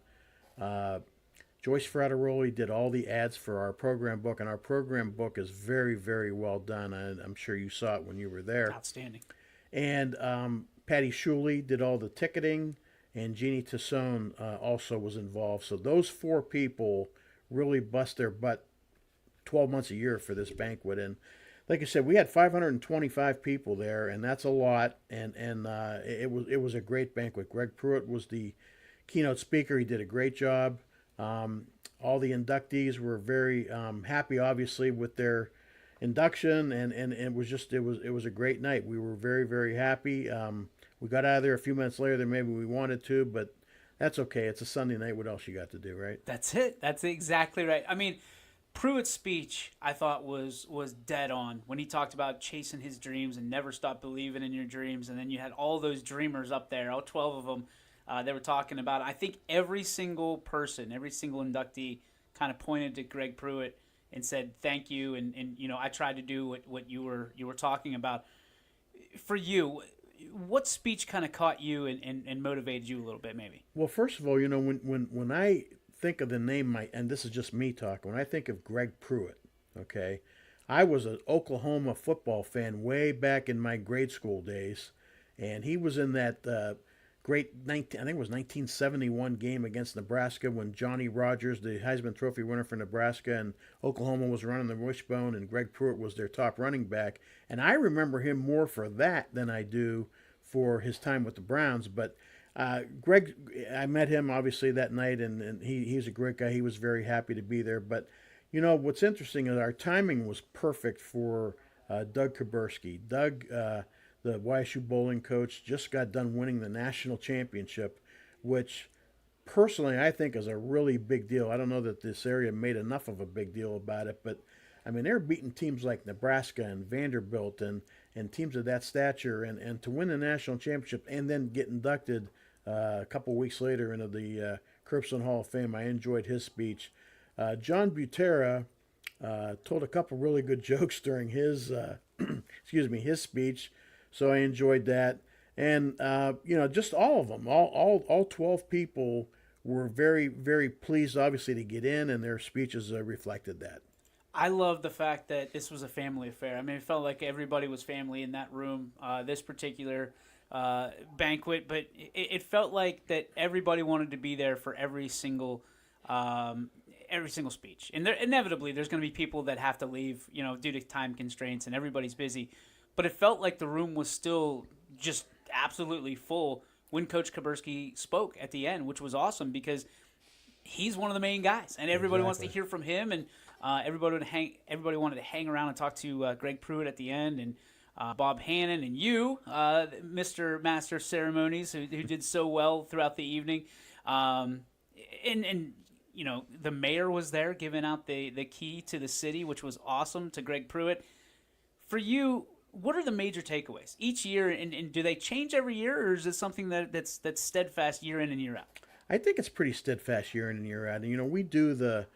Joyce Frateroli did all the ads for our program book, and our program book is very, very well done. I'm sure you saw it when you were there. Outstanding. And Patty Shuley did all the ticketing, and Jeannie Tassone also was involved. So those four people really bust their butt 12 months a year for this banquet. And like I said, we had 525 people there, and that's a lot. And it was a great banquet. Greg Pruitt was the keynote speaker. He did a great job. All the inductees were very happy, obviously, with their induction, and it was a great night. We were very, very happy. We got out of there a few minutes later than maybe we wanted to, but that's okay. It's a Sunday night. What else you got to do, right? That's it. That's exactly right. I mean, Pruitt's speech I thought was dead on when he talked about chasing his dreams and never stop believing in your dreams, and then you had all those dreamers up there, all 12 of them. They were talking about it. I think every single person, every single inductee, kind of pointed to Greg Pruitt and said thank you, and I tried to do what you were talking about. For you, what speech kind of caught you and motivated you a little bit, maybe? Well, first of all, when I think of the name, and this is just me talking, when I think of Greg Pruitt, okay, I was an Oklahoma football fan way back in my grade school days, and he was in that great I think it was 1971 game against Nebraska when Johnny Rogers, the Heisman Trophy winner for Nebraska, and Oklahoma was running the wishbone, and Greg Pruitt was their top running back, and I remember him more for that than I do for his time with the Browns, but Greg, I met him obviously that night, and he's a great guy. He was very happy to be there. But what's interesting is our timing was perfect for Doug Kuberski. Doug, the YSU bowling coach, just got done winning the national championship, which personally I think is a really big deal. I don't know that this area made enough of a big deal about it, but I mean they're beating teams like Nebraska and Vanderbilt and teams of that stature, and to win the national championship and then get inducted a couple weeks later into the Curbstone Hall of Fame. I enjoyed his speech. John Butera told a couple really good jokes during his his speech, so I enjoyed that. And just all of them, all 12 people were very, very pleased, obviously, to get in, and their speeches reflected that. I love the fact that this was a family affair. I mean, it felt like everybody was family in that room, this particular banquet, but it felt like that everybody wanted to be there for every single speech. And inevitably, there's going to be people that have to leave, due to time constraints, and everybody's busy. But it felt like the room was still just absolutely full when Coach Kuberski spoke at the end, which was awesome because he's one of the main guys, and everybody wants to hear from him, and everybody wanted to hang around and talk to Greg Pruitt at the end, and Bob Hannon, and you, Mr. Master of Ceremonies, who did so well throughout the evening, and the mayor was there giving out the key to the city, which was awesome, to Greg Pruitt. For you, what are the major takeaways each year, and do they change every year, or is it something that's steadfast year in and year out? I think it's pretty steadfast year in and year out. And, we do the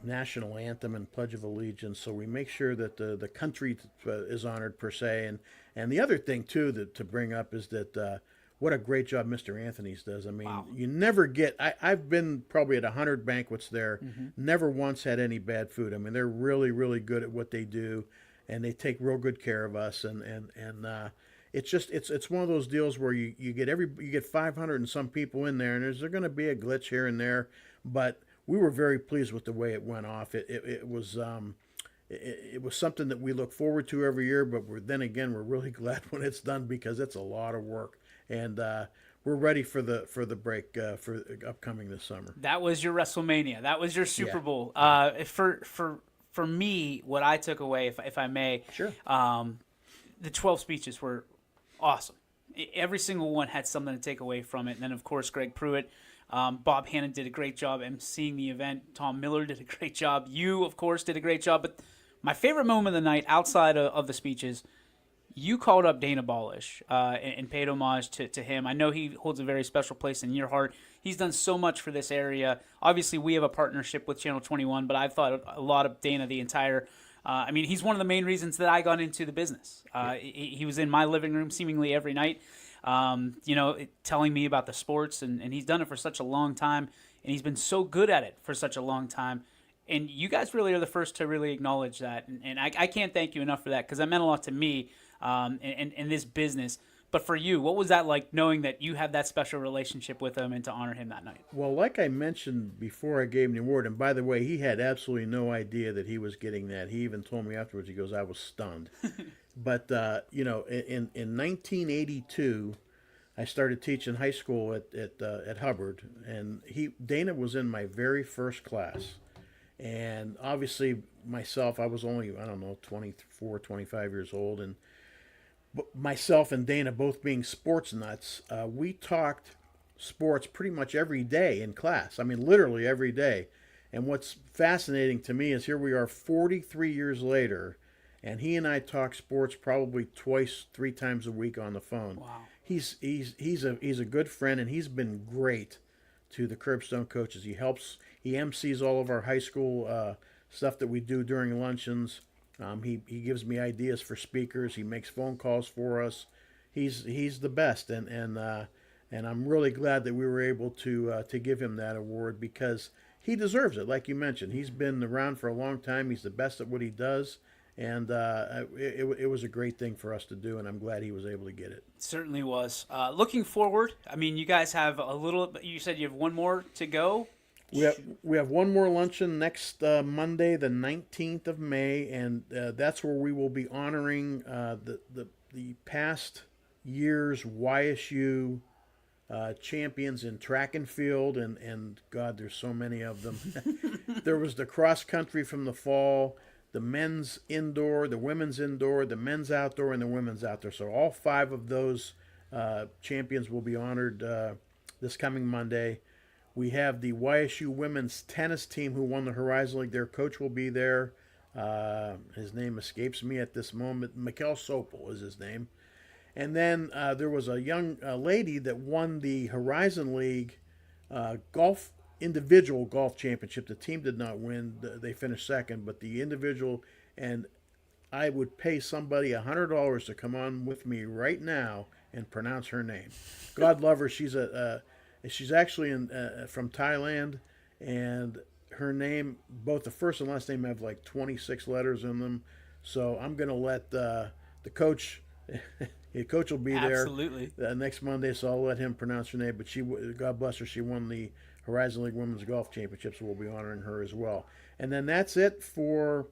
national anthem and Pledge of Allegiance, so we make sure that the country is honored per se. And the other thing, too, to bring up is that what a great job Mr. Anthony's does. I mean, wow. You never get – I've been probably at 100 banquets there, never once had any bad food. I mean, they're really, really good at what they do, and they take real good care of us. And it's just it's one of those deals where you get 500 and some people in there, and there's going to be a glitch here and there, but we were very pleased with the way it went off. It was something that we look forward to every year, but we're really glad when it's done because it's a lot of work, and we're ready for the break for upcoming this summer. That was your WrestleMania. That was your Super Bowl. For me, what I took away, if I may, sure. The 12 speeches were awesome. Every single one had something to take away from it. And then, of course, Greg Pruitt, Bob Hannon did a great job emceeing the event. Tom Miller did a great job. You, of course, did a great job. But my favorite moment of the night, outside of the speeches, you called up Dana Balish and paid homage to him. I know he holds a very special place in your heart. He's done so much for this area. Obviously, we have a partnership with Channel 21, but I've thought a lot of Dana the entire he's one of the main reasons that I got into the business. He was in my living room seemingly every night, telling me about the sports, and he's done it for such a long time, and he's been so good at it for such a long time. And you guys really are the first to really acknowledge that, and I can't thank you enough for that because that meant a lot to me in this business. But for you, what was that like, knowing that you have that special relationship with him and to honor him that night? Well, like I mentioned before I gave him the award, and by the way, he had absolutely no idea that he was getting that. He even told me afterwards, he goes, I was stunned. But, in 1982, I started teaching high school at Hubbard, and Dana was in my very first class. And obviously, myself, I was only, 24, 25 years old, and myself and Dana both being sports nuts, we talked sports pretty much every day in class. I mean, literally every day. And what's fascinating to me is here we are 43 years later, and he and I talk sports probably twice, 3 times a week on the phone. Wow. He's a good friend, and he's been great to the Curbstone coaches. He MCs all of our high school stuff that we do during luncheons. He gives me ideas for speakers. He makes phone calls for us. He's the best, and I'm really glad that we were able to give him that award, because he deserves it. Like you mentioned, he's been around for a long time. He's the best at what he does, and it was a great thing for us to do, and I'm glad he was able to get it. Certainly was. Looking forward, I mean, you guys have you said you have one more to go. We have one more luncheon next Monday, the 19th of May, and that's where we will be honoring the past year's YSU champions in track and field, and God, there's so many of them. There was the cross country from the fall, the men's indoor, the women's indoor, the men's outdoor, and the women's outdoor. So all 5 of those champions will be honored this coming Monday. We have the YSU women's tennis team who won the Horizon League. Their coach will be there. His name escapes me at this moment. Mikkel Sopel is his name. And then there was a young lady that won the Horizon League individual golf championship. The team did not win. They finished second, but the individual, and I would pay somebody $100 to come on with me right now and pronounce her name. God love her. She's actually from Thailand, and her name, both the first and last name, have like 26 letters in them. So I'm going to let the coach, the coach will be there Absolutely. Next Monday, so I'll let him pronounce her name. But God bless her, she won the Horizon League Women's Golf Championship, so we'll be honoring her as well. And then that's it for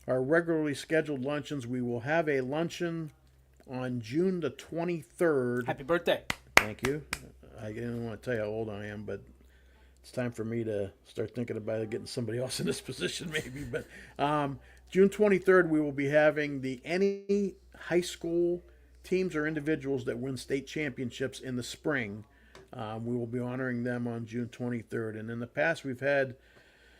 our regularly scheduled luncheons. We will have a luncheon on June the 23rd. Happy birthday. Thank you. I didn't want to tell you how old I am, but it's time for me to start thinking about getting somebody else in this position maybe. But June 23rd, we will be having any high school teams or individuals that win state championships in the spring. We will be honoring them on June 23rd. And in the past, we've had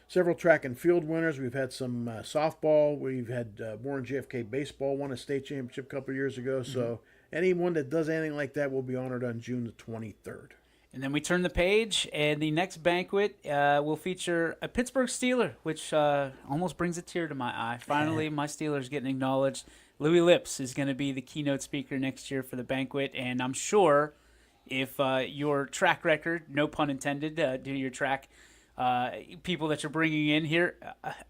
several track and field winners. We've had some softball. We've had Warren JFK baseball won a state championship a couple of years ago. Mm-hmm. So anyone that does anything like that will be honored on June the 23rd. And then we turn the page, and the next banquet will feature a Pittsburgh Steeler, which almost brings a tear to my eye. Finally, my Steelers getting acknowledged. Louis Lips is going to be the keynote speaker next year for the banquet, and I'm sure if your track record, no pun intended, due to your track people that you're bringing in here,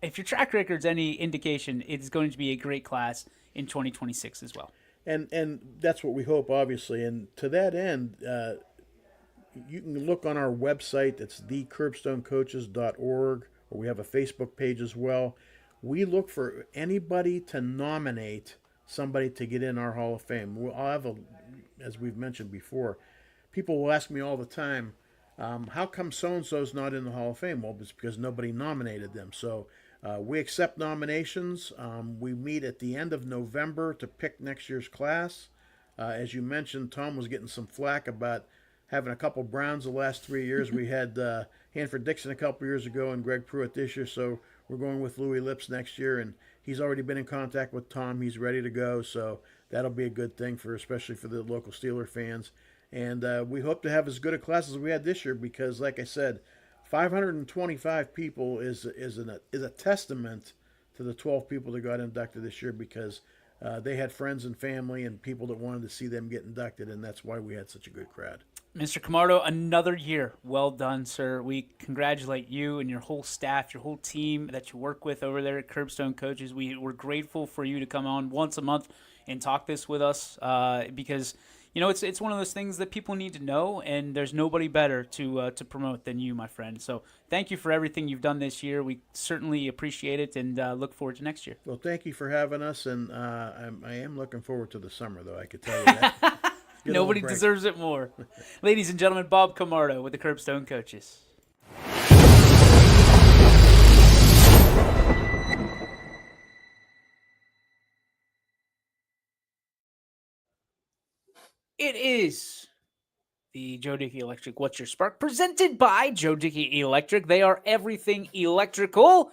if your track record's any indication, it's going to be a great class in 2026 as well. And that's what we hope, obviously. And to that end, you can look on our website. It's thecurbstonecoaches.org, or we have a Facebook page as well. We look for anybody to nominate somebody to get in our Hall of Fame. I'll have as we've mentioned before, people will ask me all the time, how come so-and-so's not in the Hall of Fame? Well, it's because nobody nominated them. So we accept nominations. We meet at the end of November to pick next year's class. As you mentioned, Tom was getting some flack about having a couple Browns the last 3 years. We had Hanford Dixon a couple years ago and Greg Pruitt this year, so we're going with Louis Lips next year, and he's already been in contact with Tom. He's ready to go, so that'll be a good thing especially for the local Steeler fans. And we hope to have as good a class as we had this year, because, like I said, 525 people is a testament to the 12 people that got inducted this year, because they had friends and family and people that wanted to see them get inducted, and that's why we had such a good crowd. Mr. Camardo, another year. Well done, sir. We congratulate you and your whole staff, your whole team that you work with over there at Curbstone Coaches. We're grateful for you to come on once a month and talk this with us because, you know, it's one of those things that people need to know, and there's nobody better to promote than you, my friend. So thank you for everything you've done this year. We certainly appreciate it and look forward to next year. Well, thank you for having us, and I am looking forward to the summer, though, I could tell you that. Nobody deserves it more. Ladies and gentlemen, Bob Camardo with the Curbstone Coaches. It is the Joe Dickey Electric What's Your Spark? Presented by Joe Dickey Electric. They are everything electrical.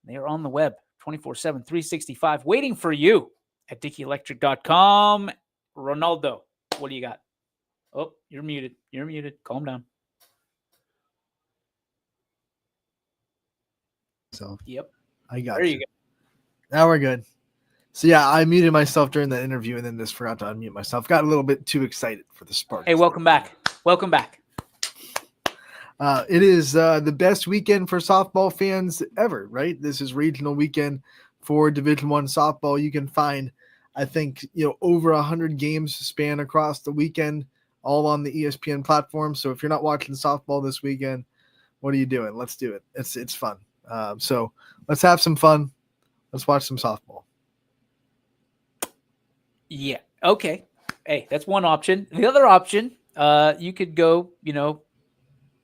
They are on the web 24/7, 365, waiting for you at DickeyElectric.com. Ronaldo, what do you got? Oh, you're muted. You're muted. Calm down. So Yep. I got There you go. Now we're good. So yeah, I muted myself during the interview and then just forgot to unmute myself. Got a little bit too excited for the Sparks. Hey, welcome back. Welcome back. It is the best weekend for softball fans ever, right? This is regional weekend for Division I softball. You can find, I think, over 100 games span across the weekend, all on the ESPN platform. So if you're not watching softball this weekend, what are you doing? Let's do it. It's fun. So let's have some fun. Let's watch some softball. Yeah. Okay. Hey, that's one option. The other option, you could go,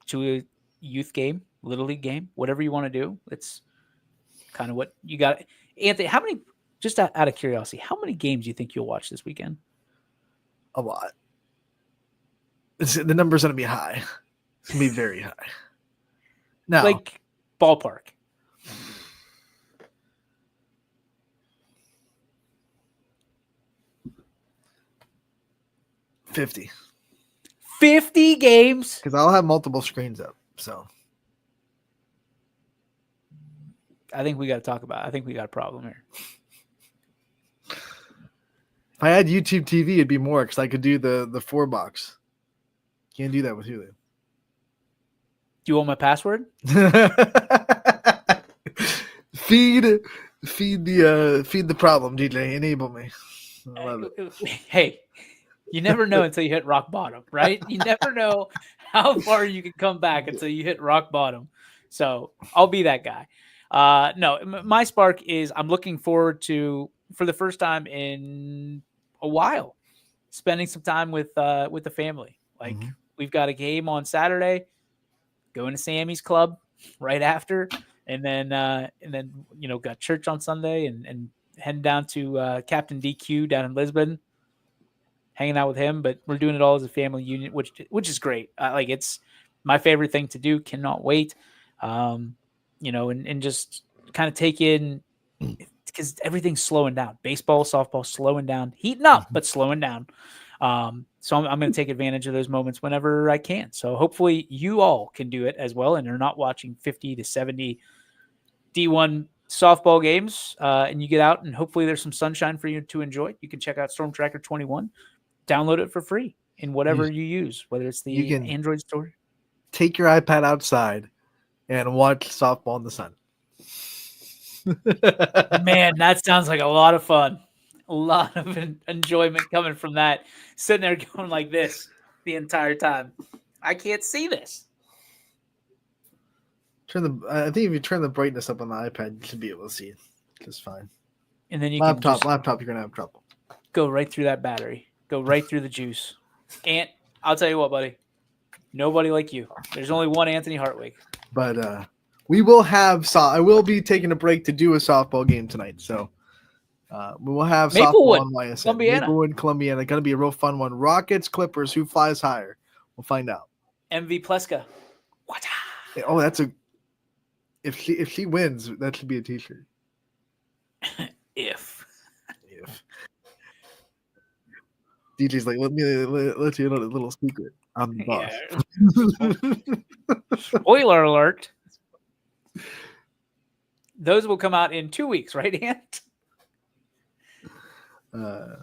to a youth game, little league game, whatever you want to do. It's kind of what you got. Anthony, how many, just out of curiosity, how many games do you think you'll watch this weekend? A lot. The number's going to be high. It's going to be very high. Now, Like ballpark. $50. 50 games. Because I'll have multiple screens up. So I think we got to talk about it. I think we got a problem here. if I had YouTube TV, it'd be more because I could do the 4-box. Can't do that with Hulu. Do you want my password? feed the problem, DJ. Enable me. I love it. Hey, you never know until you hit rock bottom, right? You never know how far you can come back until you hit rock bottom. So I'll be that guy. No, my spark is I'm looking forward to, for the first time in a while, spending some time with the family. Like we've got a game on Saturday, going to Sammy's club right after, and then got church on Sunday and heading down to Captain DQ down in Lisbon, hanging out with him. But we're doing it all as a family unit, which is great. It's my favorite thing to do. Cannot wait. And just kind of take in, because everything's slowing down. Baseball, softball, slowing down, heating up, but slowing down. So I'm going to take advantage of those moments whenever I can. So hopefully you all can do it as well, and you're not watching 50 to 70 D1 softball games, and you get out, and hopefully there's some sunshine for you to enjoy. You can check out Storm Tracker 21, download it for free in whatever you use, whether it's the Android store. Take your iPad outside and watch softball in the sun. Man, that sounds like a lot of fun. A lot of enjoyment coming from that. Sitting there going like this the entire time. I can't see this. I think if you turn the brightness up on the iPad, you should be able to see it just fine. And then you laptop, can you're gonna have trouble. Go right through that battery. Go right through the juice. And I'll tell you what, buddy. Nobody like you. There's only one Anthony Hartwig. But we will have. I will be taking a break to do a softball game tonight. So we will have Maplewood, softball on YSN. Columbiana. Maplewood, Columbiana. Going to be a real fun one. Rockets, Clippers. Who flies higher? We'll find out. MV Pleska. What? Oh, that's a. If she wins, that should be a T-shirt. If. DJ's like, let you know a little secret. I'm the boss. Spoiler alert. Those will come out in 2 weeks, right, Ant? Man.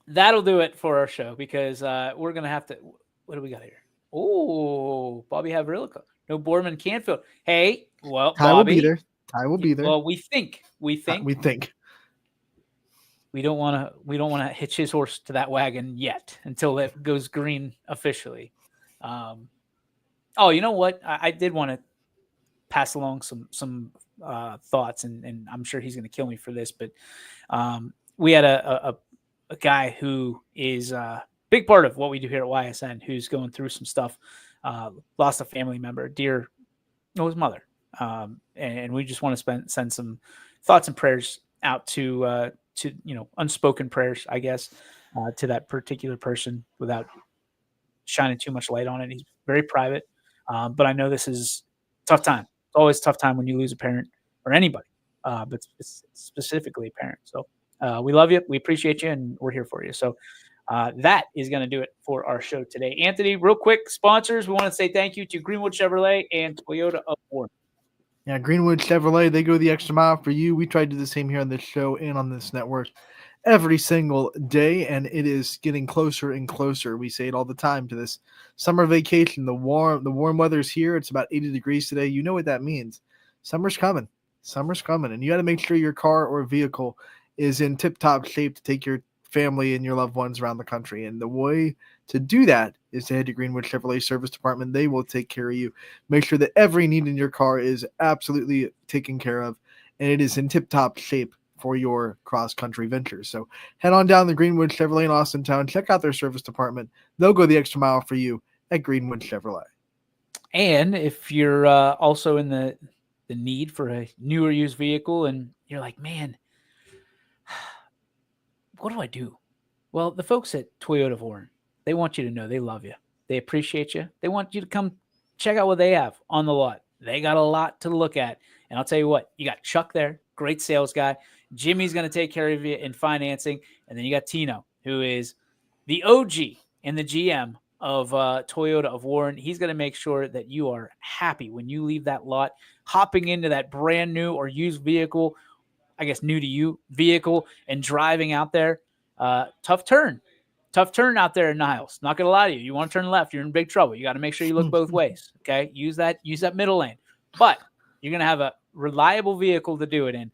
That'll do it for our show, because we're going to have to. What do we got here? Oh, Bobby Havrilica. No Borman Canfield. Hey, well, Ty Bobby. Ty will be there. Well, we think. We don't want to hitch his horse to that wagon yet until it goes green officially. You know what? I did want to pass along some thoughts, and I'm sure he's going to kill me for this, but we had a guy who is a big part of what we do here at YSN, who's going through some stuff, lost a family member, his mother. And we just want to send some thoughts and prayers out to unspoken prayers, I guess, to that particular person without shining too much light on it. He's very private, but I know this is a tough time. It's always a tough time when you lose a parent or anybody, but it's specifically a parent. So we love you. We appreciate you, and we're here for you. So that is going to do it for our show today. Anthony, real quick, sponsors, we want to say thank you to Greenwood Chevrolet and Toyota of Warren. Yeah, Greenwood Chevrolet, they go the extra mile for you. We try to do the same here on this show and on this network every single day, and it is getting closer and closer. We say it all the time to this summer vacation. The warm weather's here. It's about 80 degrees today. You know what that means. Summer's coming. Summer's coming, and you got to make sure your car or vehicle is in tip-top shape to take your family and your loved ones around the country. And the way to do that is to head to Greenwood Chevrolet Service Department. They will take care of you. Make sure that every need in your car is absolutely taken care of, and it is in tip-top shape for your cross-country ventures. So head on down to Greenwood Chevrolet in Austintown. Check out their service department. They'll go the extra mile for you at Greenwood Chevrolet. And if you're also in the need for a newer used vehicle and you're like, man, what do I do? Well, the folks at Toyota of Warren, they want you to know they love you. They appreciate you. They want you to come check out what they have on the lot. They got a lot to look at. And I'll tell you what, you got Chuck there, great sales guy. Jimmy's going to take care of you in financing. And then you got Tino, who is the OG and the GM of Toyota of Warren. He's going to make sure that you are happy when you leave that lot, hopping into that brand new or used vehicle, I guess new to you vehicle, and driving out there. Tough turn out there in Niles. Not going to lie to you. You want to turn left, you're in big trouble. You got to make sure you look both ways. Okay. Use that middle lane, but you're going to have a reliable vehicle to do it in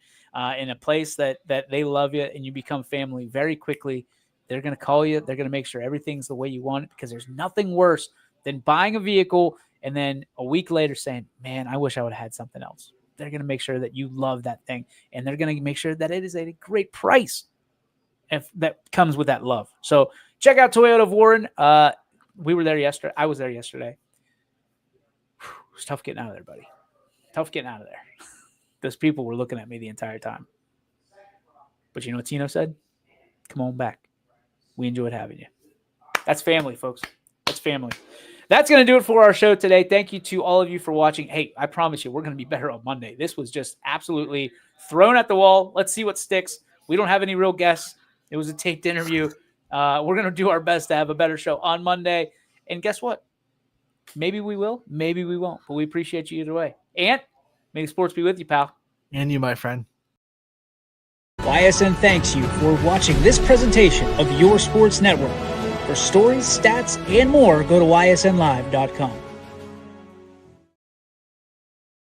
a place that they love you, and you become family very quickly. They're going to call you. They're going to make sure everything's the way you want it, because there's nothing worse than buying a vehicle and then a week later saying, man, I wish I would have had something else. They're going to make sure that you love that thing, and they're going to make sure that it is at a great price if that comes with that love. So check out Toyota of Warren. We were there yesterday. I was there yesterday. It was tough getting out of there, buddy. Tough getting out of there. Those people were looking at me the entire time. But you know what Tino said? Come on back. We enjoyed having you. That's family, folks. That's family. That's going to do it for our show today. Thank you to all of you for watching. Hey, I promise you, we're going to be better on Monday. This was just absolutely thrown at the wall. Let's see what sticks. We don't have any real guests. It was a taped interview. We're going to do our best to have a better show on Monday. And guess what? Maybe we will. Maybe we won't. But we appreciate you either way. Ant, may the sports be with you, pal. And you, my friend. YSN thanks you for watching this presentation of Your Sports Network. For stories, stats, and more, go to ysnlive.com.